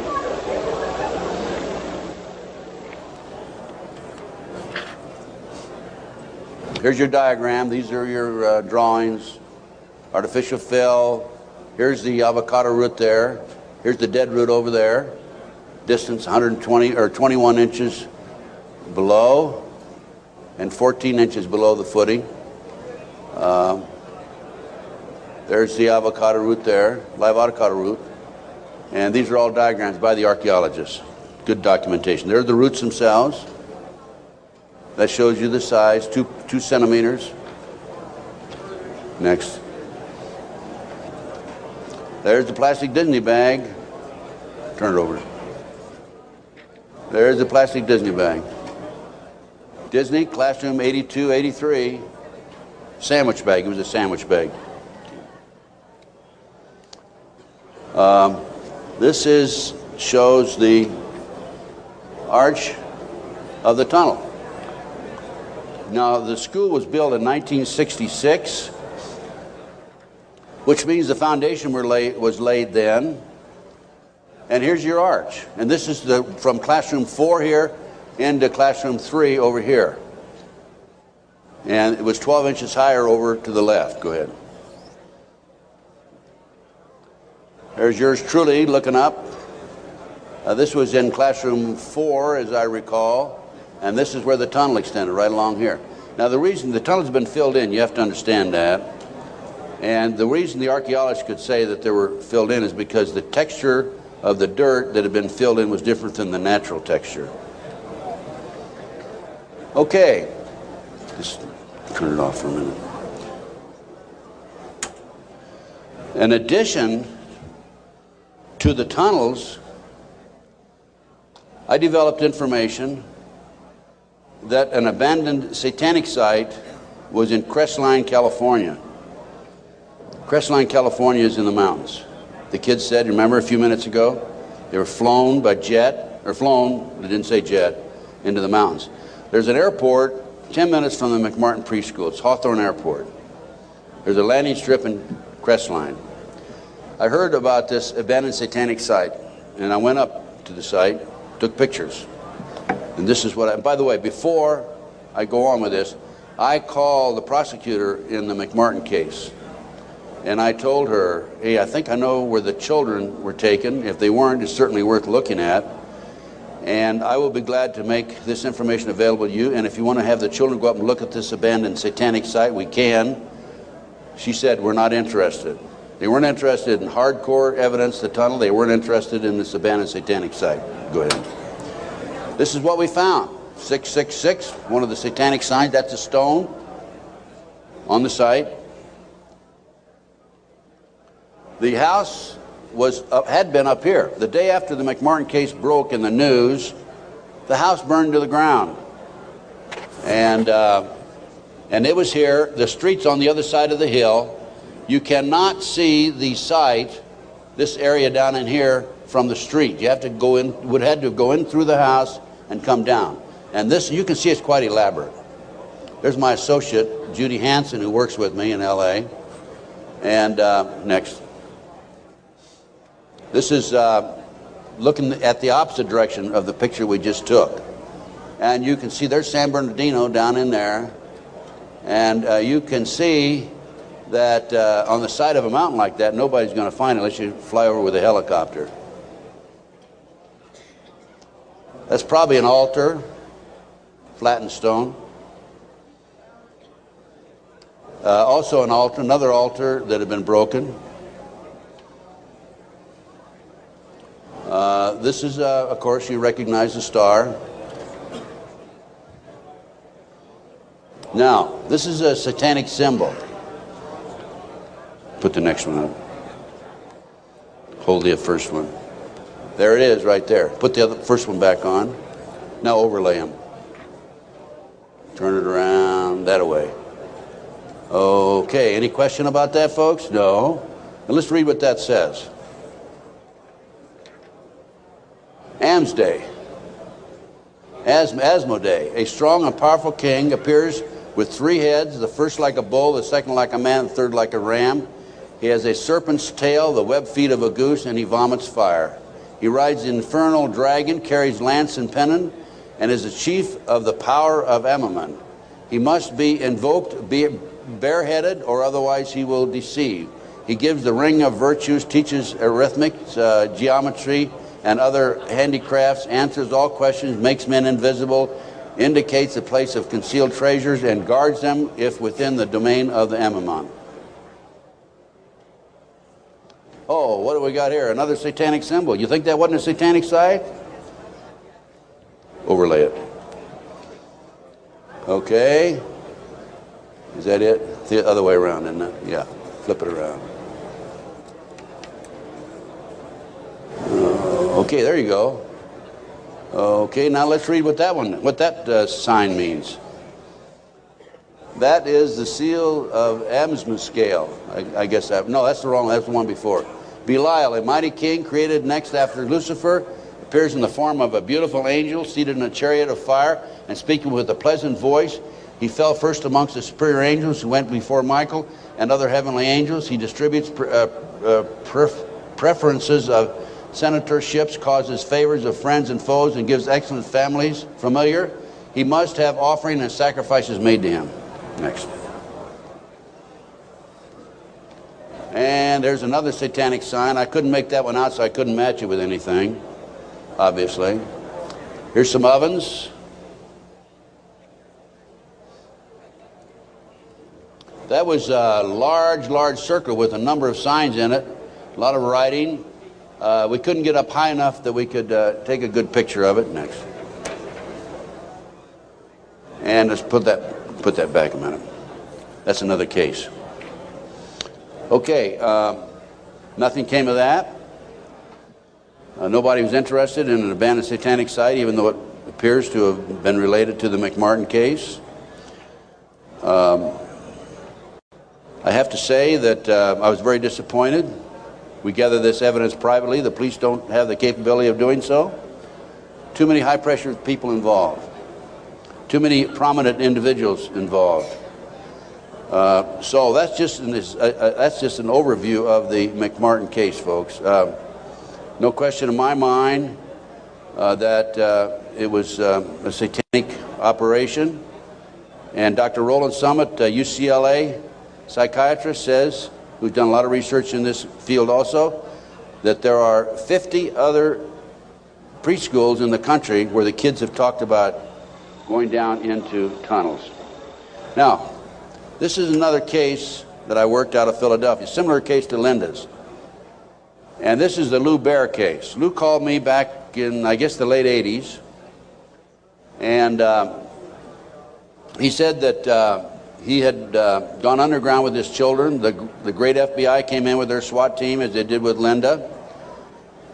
Here's your diagram. These are your drawings. Artificial fill. Here's the avocado root there. Here's the dead root over there. Distance 120 or 21 inches below and 14 inches below the footing. There's the avocado root there, live avocado root. And these are all diagrams by the archaeologists. Good documentation. There are the roots themselves. That shows you the size, 2 centimeters. Next. There's the plastic Disney bag. Turn it over. There's the plastic Disney bag. Disney, classroom 82, 83. Sandwich bag. It was a sandwich bag. This shows the arch of the tunnel. Now, the school was built in 1966, which means the foundation was laid then. And here's your arch. And this is from classroom 4 here into classroom 3 over here. And it was 12 inches higher over to the left. Go ahead. There's yours truly looking up. This was in classroom 4, as I recall, and this is where the tunnel extended, right along here. Now, the reason the tunnel's been filled in, you have to understand that, and the reason the archaeologists could say that they were filled in is because the texture of the dirt that had been filled in was different than the natural texture. Okay, just turn it off for a minute. In addition to the tunnels, I developed information that an abandoned satanic site was in Crestline, California. Crestline, California is in the mountains. The kids said, remember a few minutes ago, they were flown by jet, or flown, they didn't say jet, into the mountains. There's an airport 10 minutes from the McMartin Preschool. It's Hawthorne Airport. There's a landing strip in Crestline. I heard about this abandoned satanic site, and I went up to the site, took pictures. And this is what by the way, before I go on with this, I called the prosecutor in the McMartin case. And I told her, hey, I think I know where the children were taken. If they weren't, it's certainly worth looking at. And I will be glad to make this information available to you. And if you want to have the children go up and look at this abandoned satanic site, we can. She said, we're not interested. They weren't interested in hardcore evidence, the tunnel. They weren't interested in this abandoned satanic site. Go ahead. This is what we found. 666, one of the satanic signs. That's a stone on the site. The house had been up here. The day after the McMartin case broke in the news, the house burned to the ground. And it was here. The street's on the other side of the hill. You cannot see the site, this area down in here, from the street. You have to go in, would have to go in through the house and come down. And this, you can see it's quite elaborate. There's my associate, Judy Hansen, who works with me in LA. And next. This is looking at the opposite direction of the picture we just took. And you can see there's San Bernardino down in there. And you can see that on the side of a mountain like that, nobody's going to find it unless you fly over with a helicopter. That's probably an altar, flattened stone. Also an altar, another altar that had been broken. This is, of course, you recognize the star. Now, this is a satanic symbol. Put the next one up. Hold the first one. There it is right there. Put the first one back on. Now overlay them. Turn it around that way. Okay, any question about that, folks? No. Now let's read what that says. Asmodee, a strong and powerful king, appears with 3 heads, the first like a bull, the second like a man, the third like a ram. He has a serpent's tail, the webbed feet of a goose, and he vomits fire. He rides the infernal dragon, carries lance and pennon, and is the chief of the power of Amaman. He must be invoked, be bareheaded, or otherwise he will deceive. He gives the ring of virtues, teaches arithmetic, geometry, and other handicrafts, answers all questions, makes men invisible, indicates the place of concealed treasures, and guards them if within the domain of the Amaman. Oh, what do we got here? Another satanic symbol. You think that wasn't a satanic site? Overlay it. Okay. Is that it? The other way around, isn't it? Yeah. Flip it around. Okay, there you go. Okay, now let's read what that sign means. That is the seal of Amsmascale. I guess that, no, that's the wrong, that's the one before. Belial, a mighty king created next after Lucifer, appears in the form of a beautiful angel seated in a chariot of fire and speaking with a pleasant voice. He fell first amongst the superior angels who went before Michael and other heavenly angels. He distributes preferences of senatorships, causes favors of friends and foes, and gives excellent families. Familiar? He must have offering and sacrifices made to him. Next. And there's another satanic sign. I couldn't make that one out, so I couldn't match it with anything, obviously. Here's some ovens. That was a large circle with a number of signs in it, a lot of writing. We couldn't get up high enough that we could take a good picture of it. Next. And let's put that back a minute. That's another case. Okay, nothing came of that. Nobody was interested in an abandoned satanic site, even though it appears to have been related to the McMartin case. I have to say that I was very disappointed. We gathered this evidence privately. The police don't have the capability of doing so. Too many high-pressure people involved. Too many prominent individuals involved. So that's just an overview of the McMartin case, folks. No question in my mind that it was a satanic operation. And Dr. Roland Summit, UCLA psychiatrist, says, who's done a lot of research in this field also, that there are 50 other preschools in the country where the kids have talked about going down into tunnels. Now, this is another case that I worked out of Philadelphia, similar case to Linda's. And this is the Lou Bear case. Lou called me back in, I guess, the late 80s. And he said that he had gone underground with his children. The great FBI came in with their SWAT team, as they did with Linda,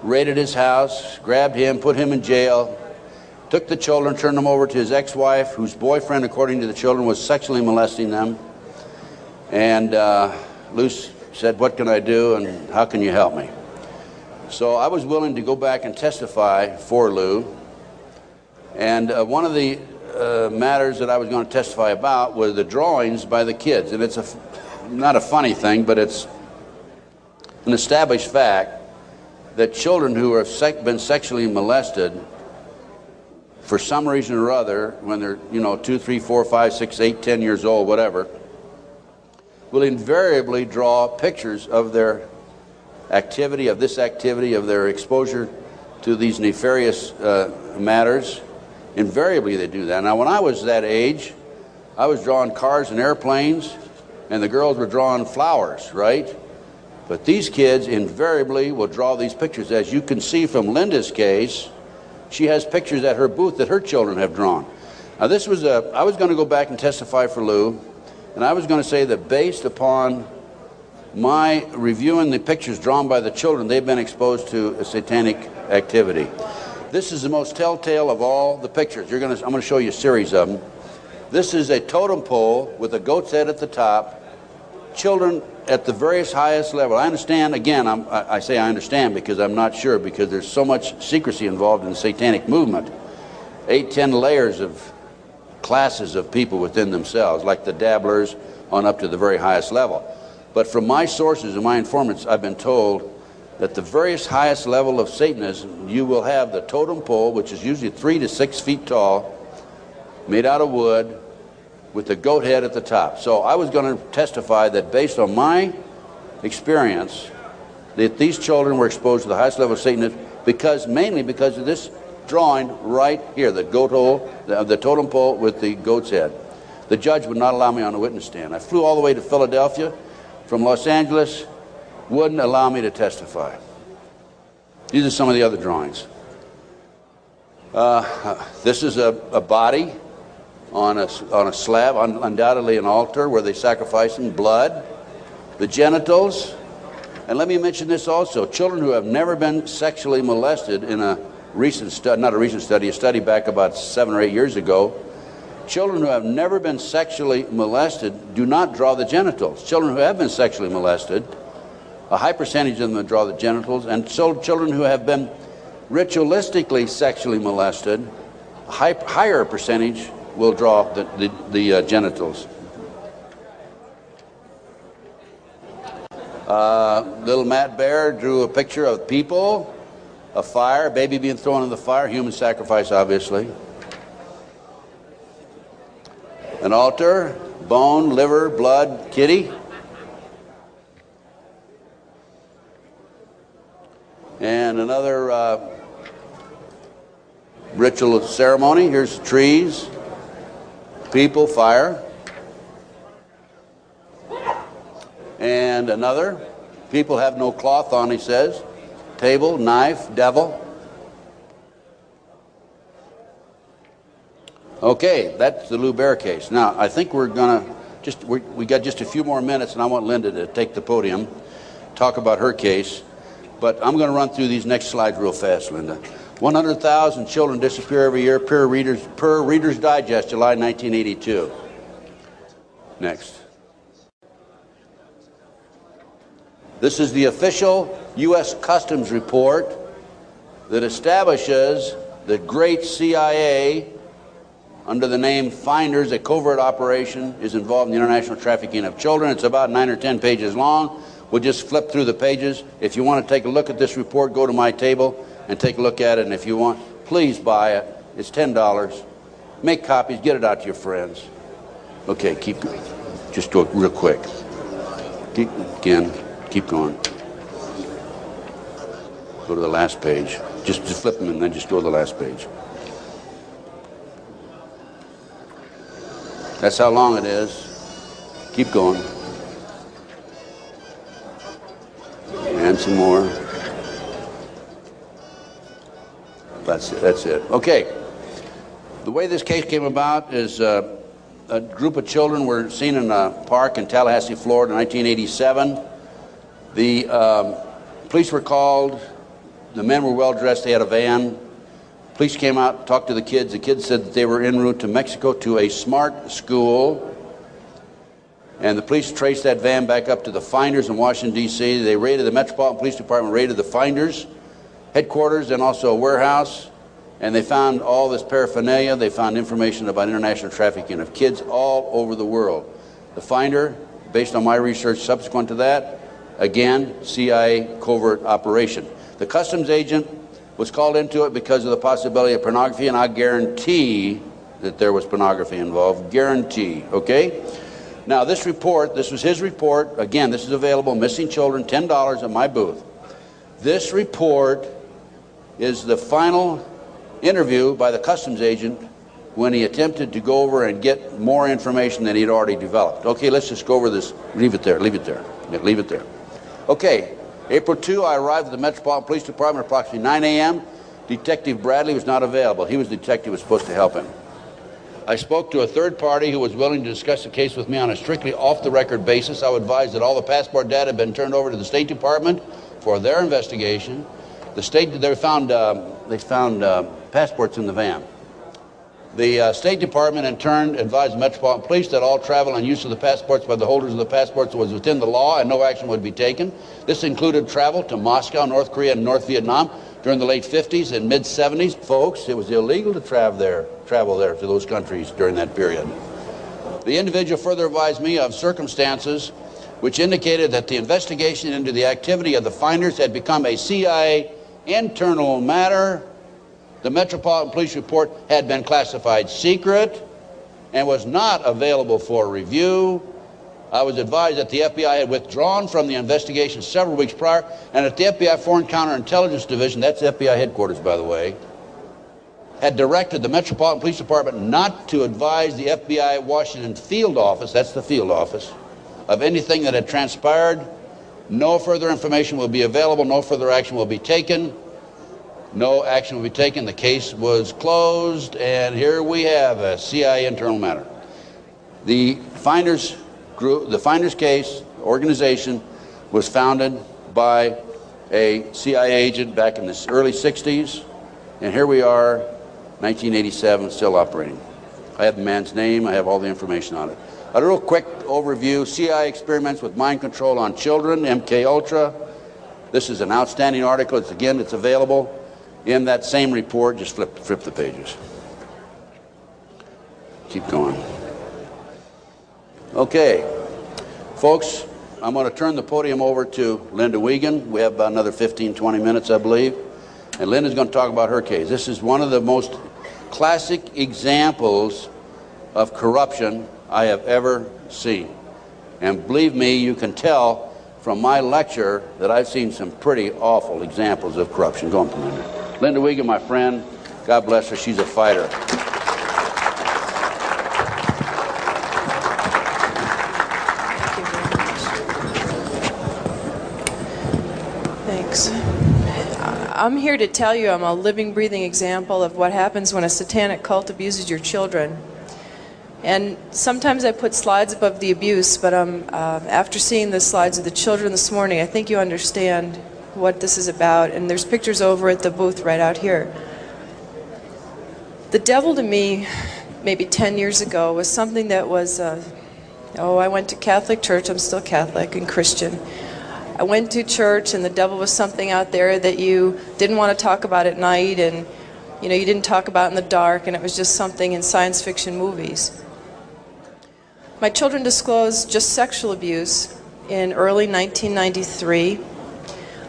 raided his house, grabbed him, put him in jail, took the children, turned them over to his ex-wife, whose boyfriend, according to the children, was sexually molesting them. And Lou said, "What can I do, and how can you help me?" So I was willing to go back and testify for Lou. And one of the matters that I was going to testify about were the drawings by the kids. And it's not a funny thing, but it's an established fact that children who have been sexually molested for some reason or other, when they're 2, 3, 4, 5, 6, 8, 10 years old, whatever, will invariably draw pictures of their activity, of their exposure to these nefarious matters. Invariably they do that. Now, when I was that age, I was drawing cars and airplanes, and the girls were drawing flowers, right? But these kids invariably will draw these pictures. As you can see from Linda's case, she has pictures at her booth that her children have drawn. Now, I was going to go back and testify for Lou, and I was going to say that based upon my reviewing the pictures drawn by the children, they've been exposed to a satanic activity. This is the most telltale of all the pictures. I'm going to show you a series of them. This is a totem pole with a goat's head at the top. Children at the various highest level. I understand, again, I say I understand because I'm not sure, because there's so much secrecy involved in the satanic movement. 8, 10 layers of classes of people within themselves, like the dabblers on up to the very highest level. But from my sources and my informants, I've been told that the various highest level of Satanism, you will have the totem pole, which is usually 3 to 6 feet tall, made out of wood, with the goat head at the top. So I was going to testify that based on my experience, that these children were exposed to the highest level of Satanism mainly because of this drawing right here, the goat hole, the totem pole with the goat's head. The judge would not allow me on the witness stand. I flew all the way to Philadelphia from Los Angeles, wouldn't allow me to testify. These are some of the other drawings. This is a body on a slab, undoubtedly an altar where they sacrifice in blood. The genitals, and let me mention this also, children who have never been sexually molested in a recent study, not a recent study, a study back about 7 or 8 years ago, children who have never been sexually molested do not draw the genitals. Children who have been sexually molested, a high percentage of them draw the genitals, and so children who have been ritualistically sexually molested, a higher percentage will draw the genitals. Little Matt Bear drew a picture of people, a fire, a baby being thrown in the fire, human sacrifice, obviously. An altar, bone, liver, blood, kitty. And another ritual ceremony. Here's trees, people, fire. And another, people have no cloth on, he says. Table, knife, devil. Okay, that's the Lou Bear case. Now, I think we're going to we got just a few more minutes, and I want Linda to take the podium, talk about her case. But I'm going to run through these next slides real fast, Linda. 100,000 children disappear every year per Reader's Digest, July 1982. Next. This is the official U.S. Customs report that establishes the great CIA, under the name Finders, a covert operation, is involved in the international trafficking of children. It's about 9 or 10 pages long. We'll just flip through the pages. If you want to take a look at this report, go to my table and take a look at it. And if you want, please buy it. It's $10. Make copies. Get it out to your friends. Okay, keep going. Just do it real quick. Keep going. Go to the last page. Just flip them and then just go to the last page. That's how long it is. Keep going. And some more. That's it. Okay. The way this case came about is a group of children were seen in a park in Tallahassee, Florida in 1987. The police were called. The men were well dressed. They had a van. Police came out, talked to the kids. The kids said that they were en route to Mexico to a smart school. And the police traced that van back up to the Finders in Washington, D.C. They raided, the Metropolitan Police Department raided the Finders headquarters and also a warehouse. And they found all this paraphernalia. They found information about international trafficking of kids all over the world. The Finder, based on my research subsequent to that, again, CIA covert operation. The customs agent was called into it because of the possibility of pornography, and I guarantee that there was pornography involved. Guarantee, okay? Now, this report, this was his report. Again, this is available, Missing Children, $10 at my booth. This report is the final interview by the customs agent when he attempted to go over and get more information than he'd already developed. Okay, let's just go over this. Leave it there, leave it there, leave it there. Okay. April 2, I arrived at the Metropolitan Police Department at approximately 9 a.m. Detective Bradley was not available. He was the detective who was supposed to help him. I spoke to a third party who was willing to discuss the case with me on a strictly off-the-record basis. I was advised that all the passport data had been turned over to the State Department for their investigation. They found passports in the van. The State Department, in turn, advised the Metropolitan Police that all travel and use of the passports by the holders of the passports was within the law and no action would be taken. This included travel to Moscow, North Korea, and North Vietnam during the late 50s and mid-70s. Folks, it was illegal to travel there to those countries during that period. The individual further advised me of circumstances which indicated that the investigation into the activity of the Finders had become a CIA internal matter. The Metropolitan Police report had been classified secret and was not available for review. I was advised that the FBI had withdrawn from the investigation several weeks prior, and that the FBI Foreign Counterintelligence Division, that's FBI headquarters, by the way, had directed the Metropolitan Police Department not to advise the FBI Washington field office, that's the field office, of anything that had transpired. No further information will be available. No further action will be taken. No action will be taken. The case was closed, and here we have a CIA internal matter. The Finders group, the Finders case organization, was founded by a CIA agent back in the early 60s, and here we are, 1987, still operating. I have the man's name. I have all the information on it. A real quick overview: CIA experiments with mind control on children, MK Ultra. This is an outstanding article. It's available in that same report. Just flip the pages. Keep going. Okay, folks, I'm going to turn the podium over to Linda Wiegand. We have about another 15, 20 minutes, I believe. And Linda's going to talk about her case. This is one of the most classic examples of corruption I have ever seen. And believe me, you can tell from my lecture that I've seen some pretty awful examples of corruption. Go on, Linda. Linda Wiegand, my friend, God bless her, she's a fighter. Thanks. I'm here to tell you I'm a living, breathing example of what happens when a satanic cult abuses your children. And sometimes I put slides above the abuse, but after seeing the slides of the children this morning, I think you understand what this is about. And there's pictures over at the booth right out here. The devil to me, maybe 10 years ago, was something that was, I went to Catholic church, I'm still Catholic and Christian. I went to church and the devil was something out there that you didn't want to talk about at night, and you didn't talk about in the dark, and it was just something in science fiction movies. My children disclosed just sexual abuse in early 1993.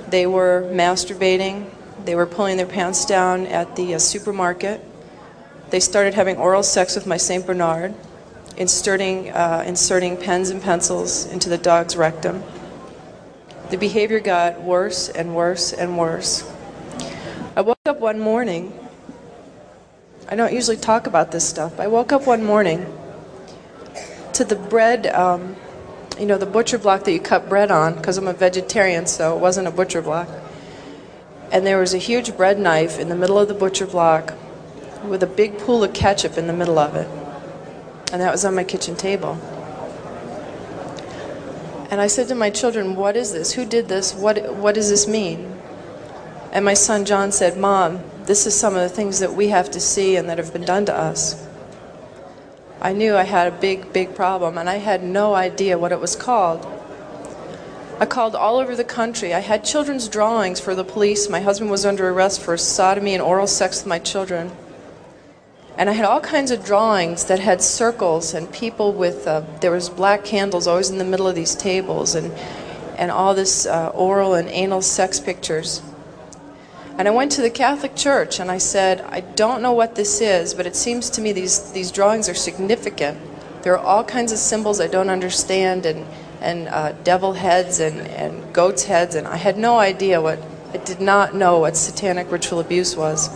They were masturbating, they were pulling their pants down at the supermarket. They started having oral sex with my St. Bernard, inserting pens and pencils into the dog's rectum. The behavior got worse and worse and worse. I woke up one morning, I don't usually talk about this stuff, I woke up one morning to the bread, the butcher block that you cut bread on, because I'm a vegetarian, so it wasn't a butcher block. And there was a huge bread knife in the middle of the butcher block with a big pool of ketchup in the middle of it. And that was on my kitchen table. And I said to my children, what is this? Who did this? What does this mean? And my son John said, Mom, this is some of the things that we have to see and that have been done to us. I knew I had a big, big problem, and I had no idea what it was called. I called all over the country. I had children's drawings for the police. My husband was under arrest for sodomy and oral sex with my children. And I had all kinds of drawings that had circles and people with, there was black candles always in the middle of these tables, and all this oral and anal sex pictures. And I went to the Catholic Church and I said, I don't know what this is, but it seems to me these drawings are significant. There are all kinds of symbols I don't understand, and devil heads and goats heads, and I had no idea I did not know what satanic ritual abuse was.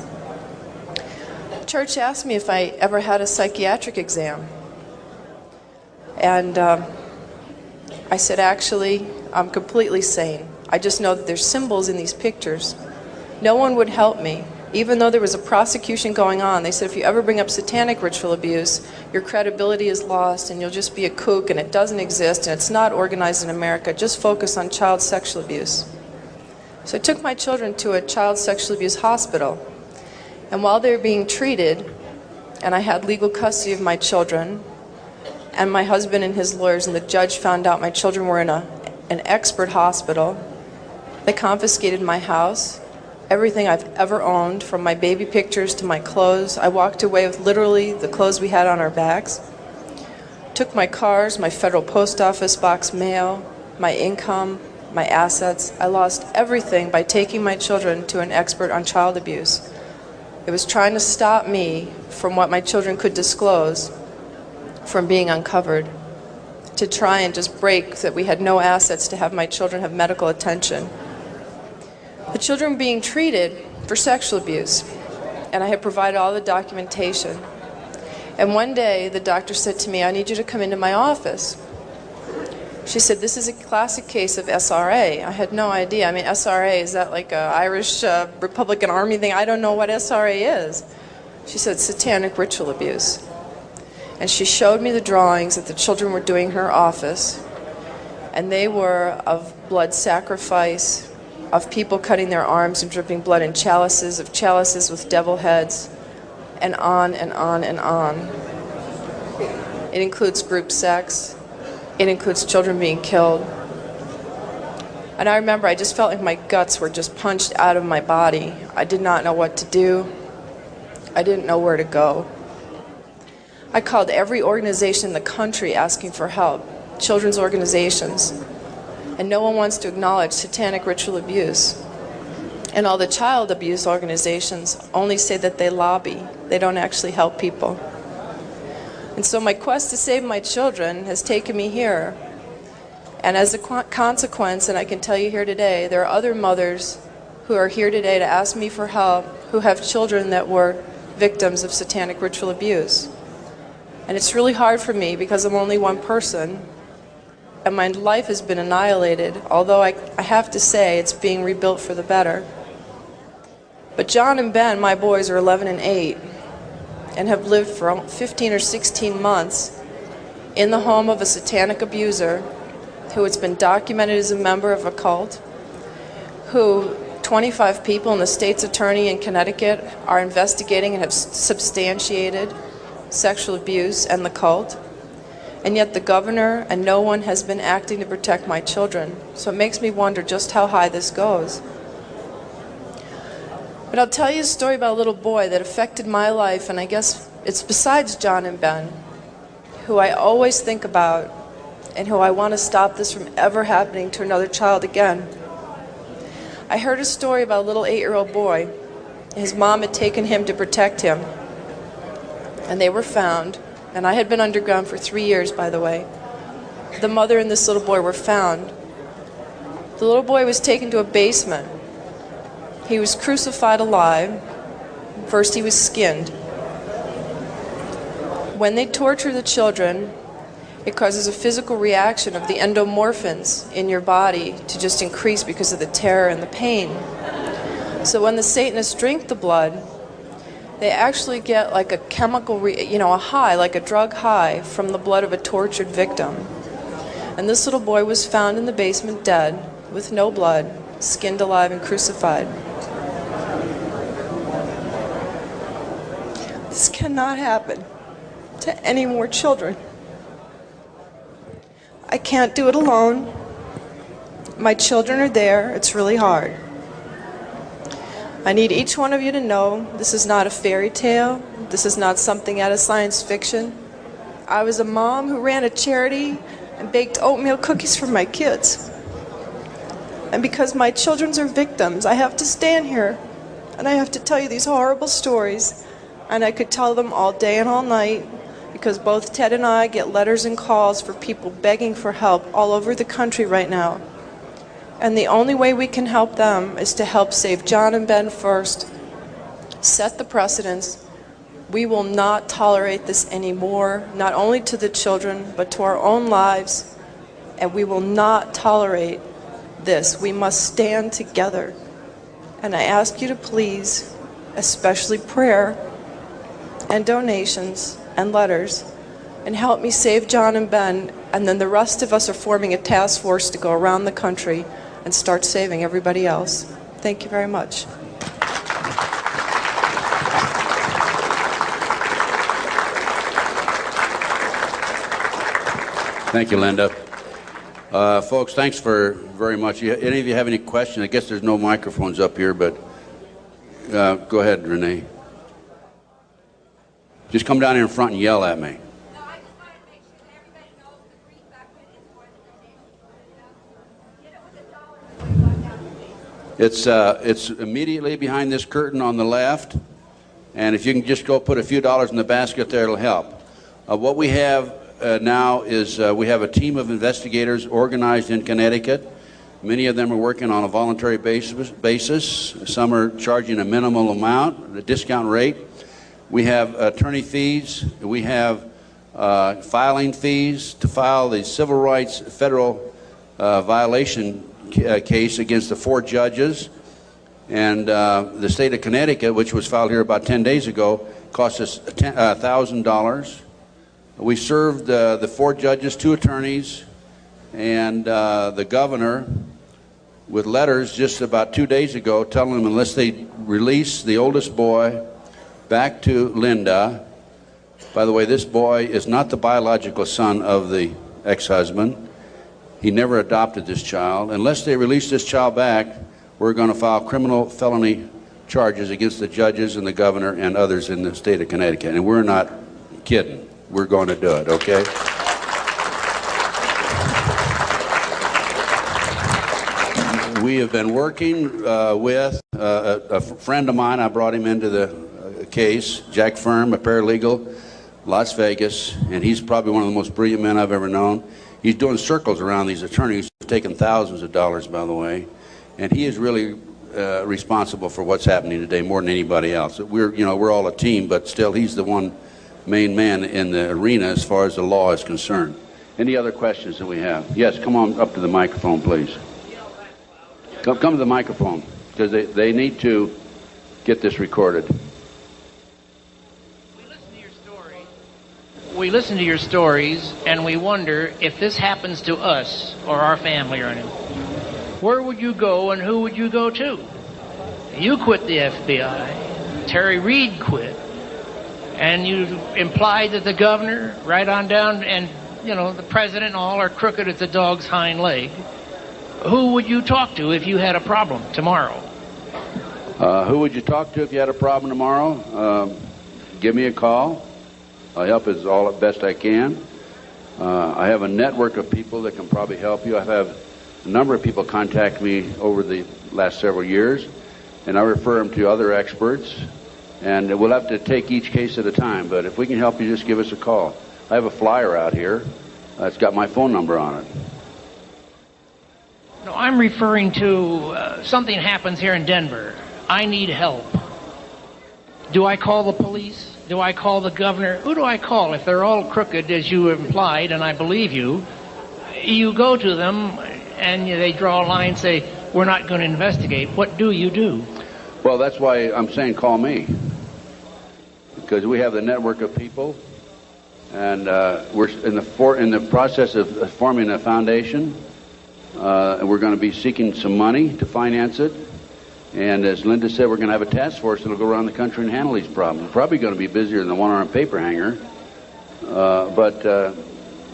The church asked me if I ever had a psychiatric exam. And I said, actually, I'm completely sane. I just know that there's symbols in these pictures. No one would help me. Even though there was a prosecution going on, they said if you ever bring up satanic ritual abuse, your credibility is lost and you'll just be a kook, and it doesn't exist and it's not organized in America. Just focus on child sexual abuse. So I took my children to a child sexual abuse hospital. And while they were being treated, and I had legal custody of my children, and my husband and his lawyers and the judge found out my children were in an expert hospital, they confiscated my house, everything I've ever owned, from my baby pictures to my clothes. I walked away with literally the clothes we had on our backs. Took my cars, my federal post office box mail, my income, my assets. I lost everything by taking my children to an expert on child abuse. It was trying to stop me from what my children could disclose from being uncovered, to try and just break that we had no assets to have my children have medical attention. The children were being treated for sexual abuse, and I had provided all the documentation. And one day the doctor said to me, I need you to come into my office. She said, this is a classic case of SRA. I had no idea. I mean, SRA, is that like an Irish Republican Army thing? I don't know what SRA is. She said, satanic ritual abuse. And she showed me the drawings that the children were doing in her office, and they were of blood sacrifice, of people cutting their arms and dripping blood in chalices, of chalices with devil heads, and on and on and on. It includes group sex. It includes children being killed. And I remember I just felt like my guts were just punched out of my body. I did not know what to do. I didn't know where to go. I called every organization in the country asking for help, children's organizations, and no one wants to acknowledge satanic ritual abuse. And all the child abuse organizations only say that they lobby. They don't actually help people. And so my quest to save my children has taken me here. And as a consequence, and I can tell you here today, there are other mothers who are here today to ask me for help who have children that were victims of satanic ritual abuse. And it's really hard for me because I'm only one person, and my life has been annihilated, although I have to say it's being rebuilt for the better. But John and Ben, my boys, are 11 and 8, and have lived for 15 or 16 months in the home of a satanic abuser who has been documented as a member of a cult, who 25 people and the state's attorney in Connecticut are investigating and have substantiated sexual abuse and the cult. And yet the governor and no one has been acting to protect my children. So it makes me wonder just how high this goes. But I'll tell you a story about a little boy that affected my life, and I guess it's besides John and Ben, who I always think about and who I want to stop this from ever happening to another child again. I heard a story about a little 8-year-old boy. His mom had taken him to protect him, and they were found. And I had been underground for 3 years, by the way. The mother and this little boy were found. The little boy was taken to a basement. He was crucified alive. First he was skinned. When they torture the children, it causes a physical reaction of the endomorphins in your body to just increase because of the terror and the pain. So when the Satanists drink the blood, they actually get like a chemical, a high, like a drug high from the blood of a tortured victim. And this little boy was found in the basement dead, with no blood, skinned alive and crucified. This cannot happen to any more children. I can't do it alone. My children are there. It's really hard. I need each one of you to know this is not a fairy tale. This is not something out of science fiction. I was a mom who ran a charity and baked oatmeal cookies for my kids. And because my children are victims, I have to stand here and I have to tell you these horrible stories. And I could tell them all day and all night, because both Ted and I get letters and calls for people begging for help all over the country right now. And the only way we can help them is to help save John and Ben first, set the precedents. We will not tolerate this anymore, not only to the children, but to our own lives. And we will not tolerate this. We must stand together. And I ask you to please, especially prayer and donations and letters, and help me save John and Ben. And then the rest of us are forming a task force to go around the country and start saving everybody else. Thank you very much. Thank you, Linda. Folks, thanks very much. Any of you have any questions? I guess there's no microphones up here, but go ahead, Renee. Just come down here in front and yell at me. It's immediately behind this curtain on the left, and if you can just go put a few dollars in the basket there, it'll help. What we have now is we have a team of investigators organized in Connecticut. Many of them are working on a voluntary basis. Some are charging a minimal amount, a discount rate. We have attorney fees. We have filing fees to file the civil rights federal violation case against the 4 judges, and the state of Connecticut, which was filed here about 10 days ago, cost us $1,000. We served the 4 judges, 2 attorneys, and the governor with letters just about 2 days ago telling them unless they release the oldest boy back to Linda. By the way, this boy is not the biological son of the ex-husband. He never adopted this child. Unless they release this child back, we're going to file criminal felony charges against the judges and the governor and others in the state of Connecticut. And we're not kidding. We're going to do it, okay? We have been working with a friend of mine. I brought him into the case, Jack Firm, a paralegal, Las Vegas, and he's probably one of the most brilliant men I've ever known. He's doing circles around these attorneys who've taken thousands of dollars, by the way, and he is really responsible for what's happening today more than anybody else. We're all a team, but still he's the one main man in the arena as far as the law is concerned. Any other questions that we have? Yes, come on up to the microphone, please. Come to the microphone, because they need to get this recorded. We listen to your stories, and we wonder if this happens to us or our family or anything. Where would you go, and who would you go to? You quit the FBI. Terry Reid quit. And you implied that the governor, right on down, and, the president and all are crooked as a dog's hind leg. Who would you talk to if you had a problem tomorrow? Who would you talk to if you had a problem tomorrow? Give me a call. I'll help as best I can. I have a network of people that can probably help you. I've had a number of people contact me over the last several years, and I refer them to other experts, and we'll have to take each case at a time, but if we can help you, just give us a call. I have a flyer out here. It's got my phone number on it. No, I'm referring to something happens here in Denver. I need help. Do I call the police? Do I call the governor? Who do I call? If they're all crooked, as you implied, and I believe you, you go to them and they draw a line and say, we're not going to investigate. What do you do? Well, that's why I'm saying call me. Because we have the network of people, and we're in the process of forming a foundation, and we're going to be seeking some money to finance it. And as Linda said, we're going to have a task force that will go around the country and handle these problems. We're probably going to be busier than the one-armed paper hanger. But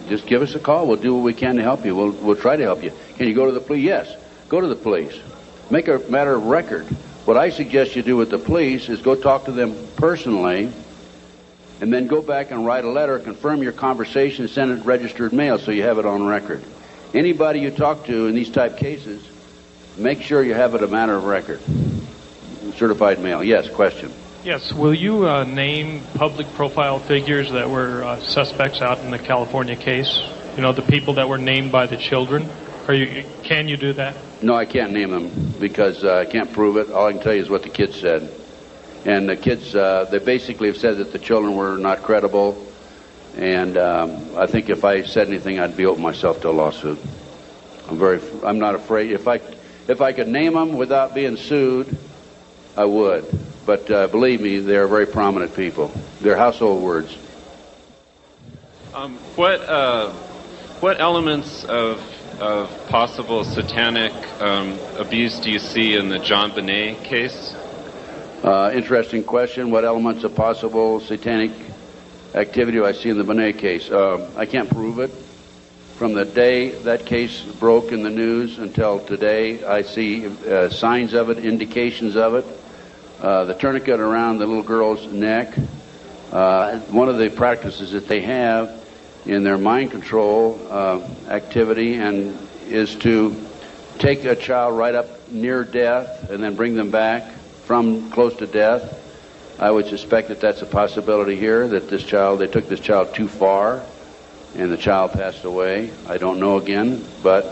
just give us a call. We'll do what we can to help you. We'll try to help you. Can you go to the police? Yes. Go to the police. Make a matter of record. What I suggest you do with the police is go talk to them personally, and then go back and write a letter, confirm your conversation, send it registered mail so you have it on record. Anybody you talk to in these type cases, make sure you have it a matter of record. Certified mail. Yes, question. Yes, will you name public profile figures that were suspects out in the California case? The people that were named by the children? Can you do that? No, I can't name them because I can't prove it. All I can tell you is what the kids said. And the kids, they basically have said that the children were not credible. And I think if I said anything, I'd be open myself to a lawsuit. I'm not afraid. If I could name them without being sued, I would. But believe me, they're very prominent people. They're household words. What elements of possible satanic abuse do you see in the John Bonet case? Interesting question. What elements of possible satanic activity do I see in the Bonet case? I can't prove it. From the day that case broke in the news until today, I see signs of it, indications of it. The tourniquet around the little girl's neck. One of the practices that they have in their mind control activity is to take a child right up near death and then bring them back from close to death. I would suspect that that's a possibility here, that they took this child too far and the child passed away. I don't know again, but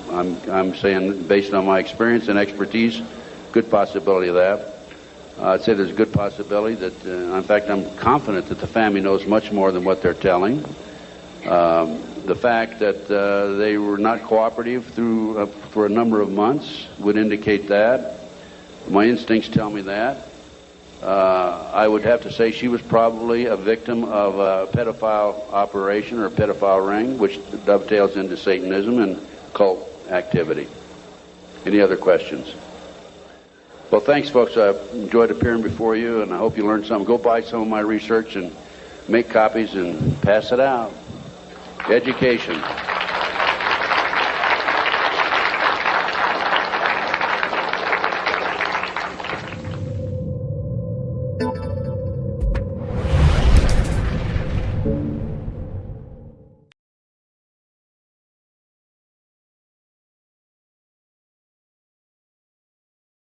I'm saying based on my experience and expertise, good possibility of that. I'd say there's a good possibility that, in fact, I'm confident that the family knows much more than what they're telling. The fact that they were not cooperative for a number of months would indicate that. My instincts tell me that. I would have to say she was probably a victim of a pedophile operation or a pedophile ring, which dovetails into Satanism and cult activity. Any other questions? Well, thanks, folks. I enjoyed appearing before you, and I hope you learned something. Go buy some of my research and make copies and pass it out. Education.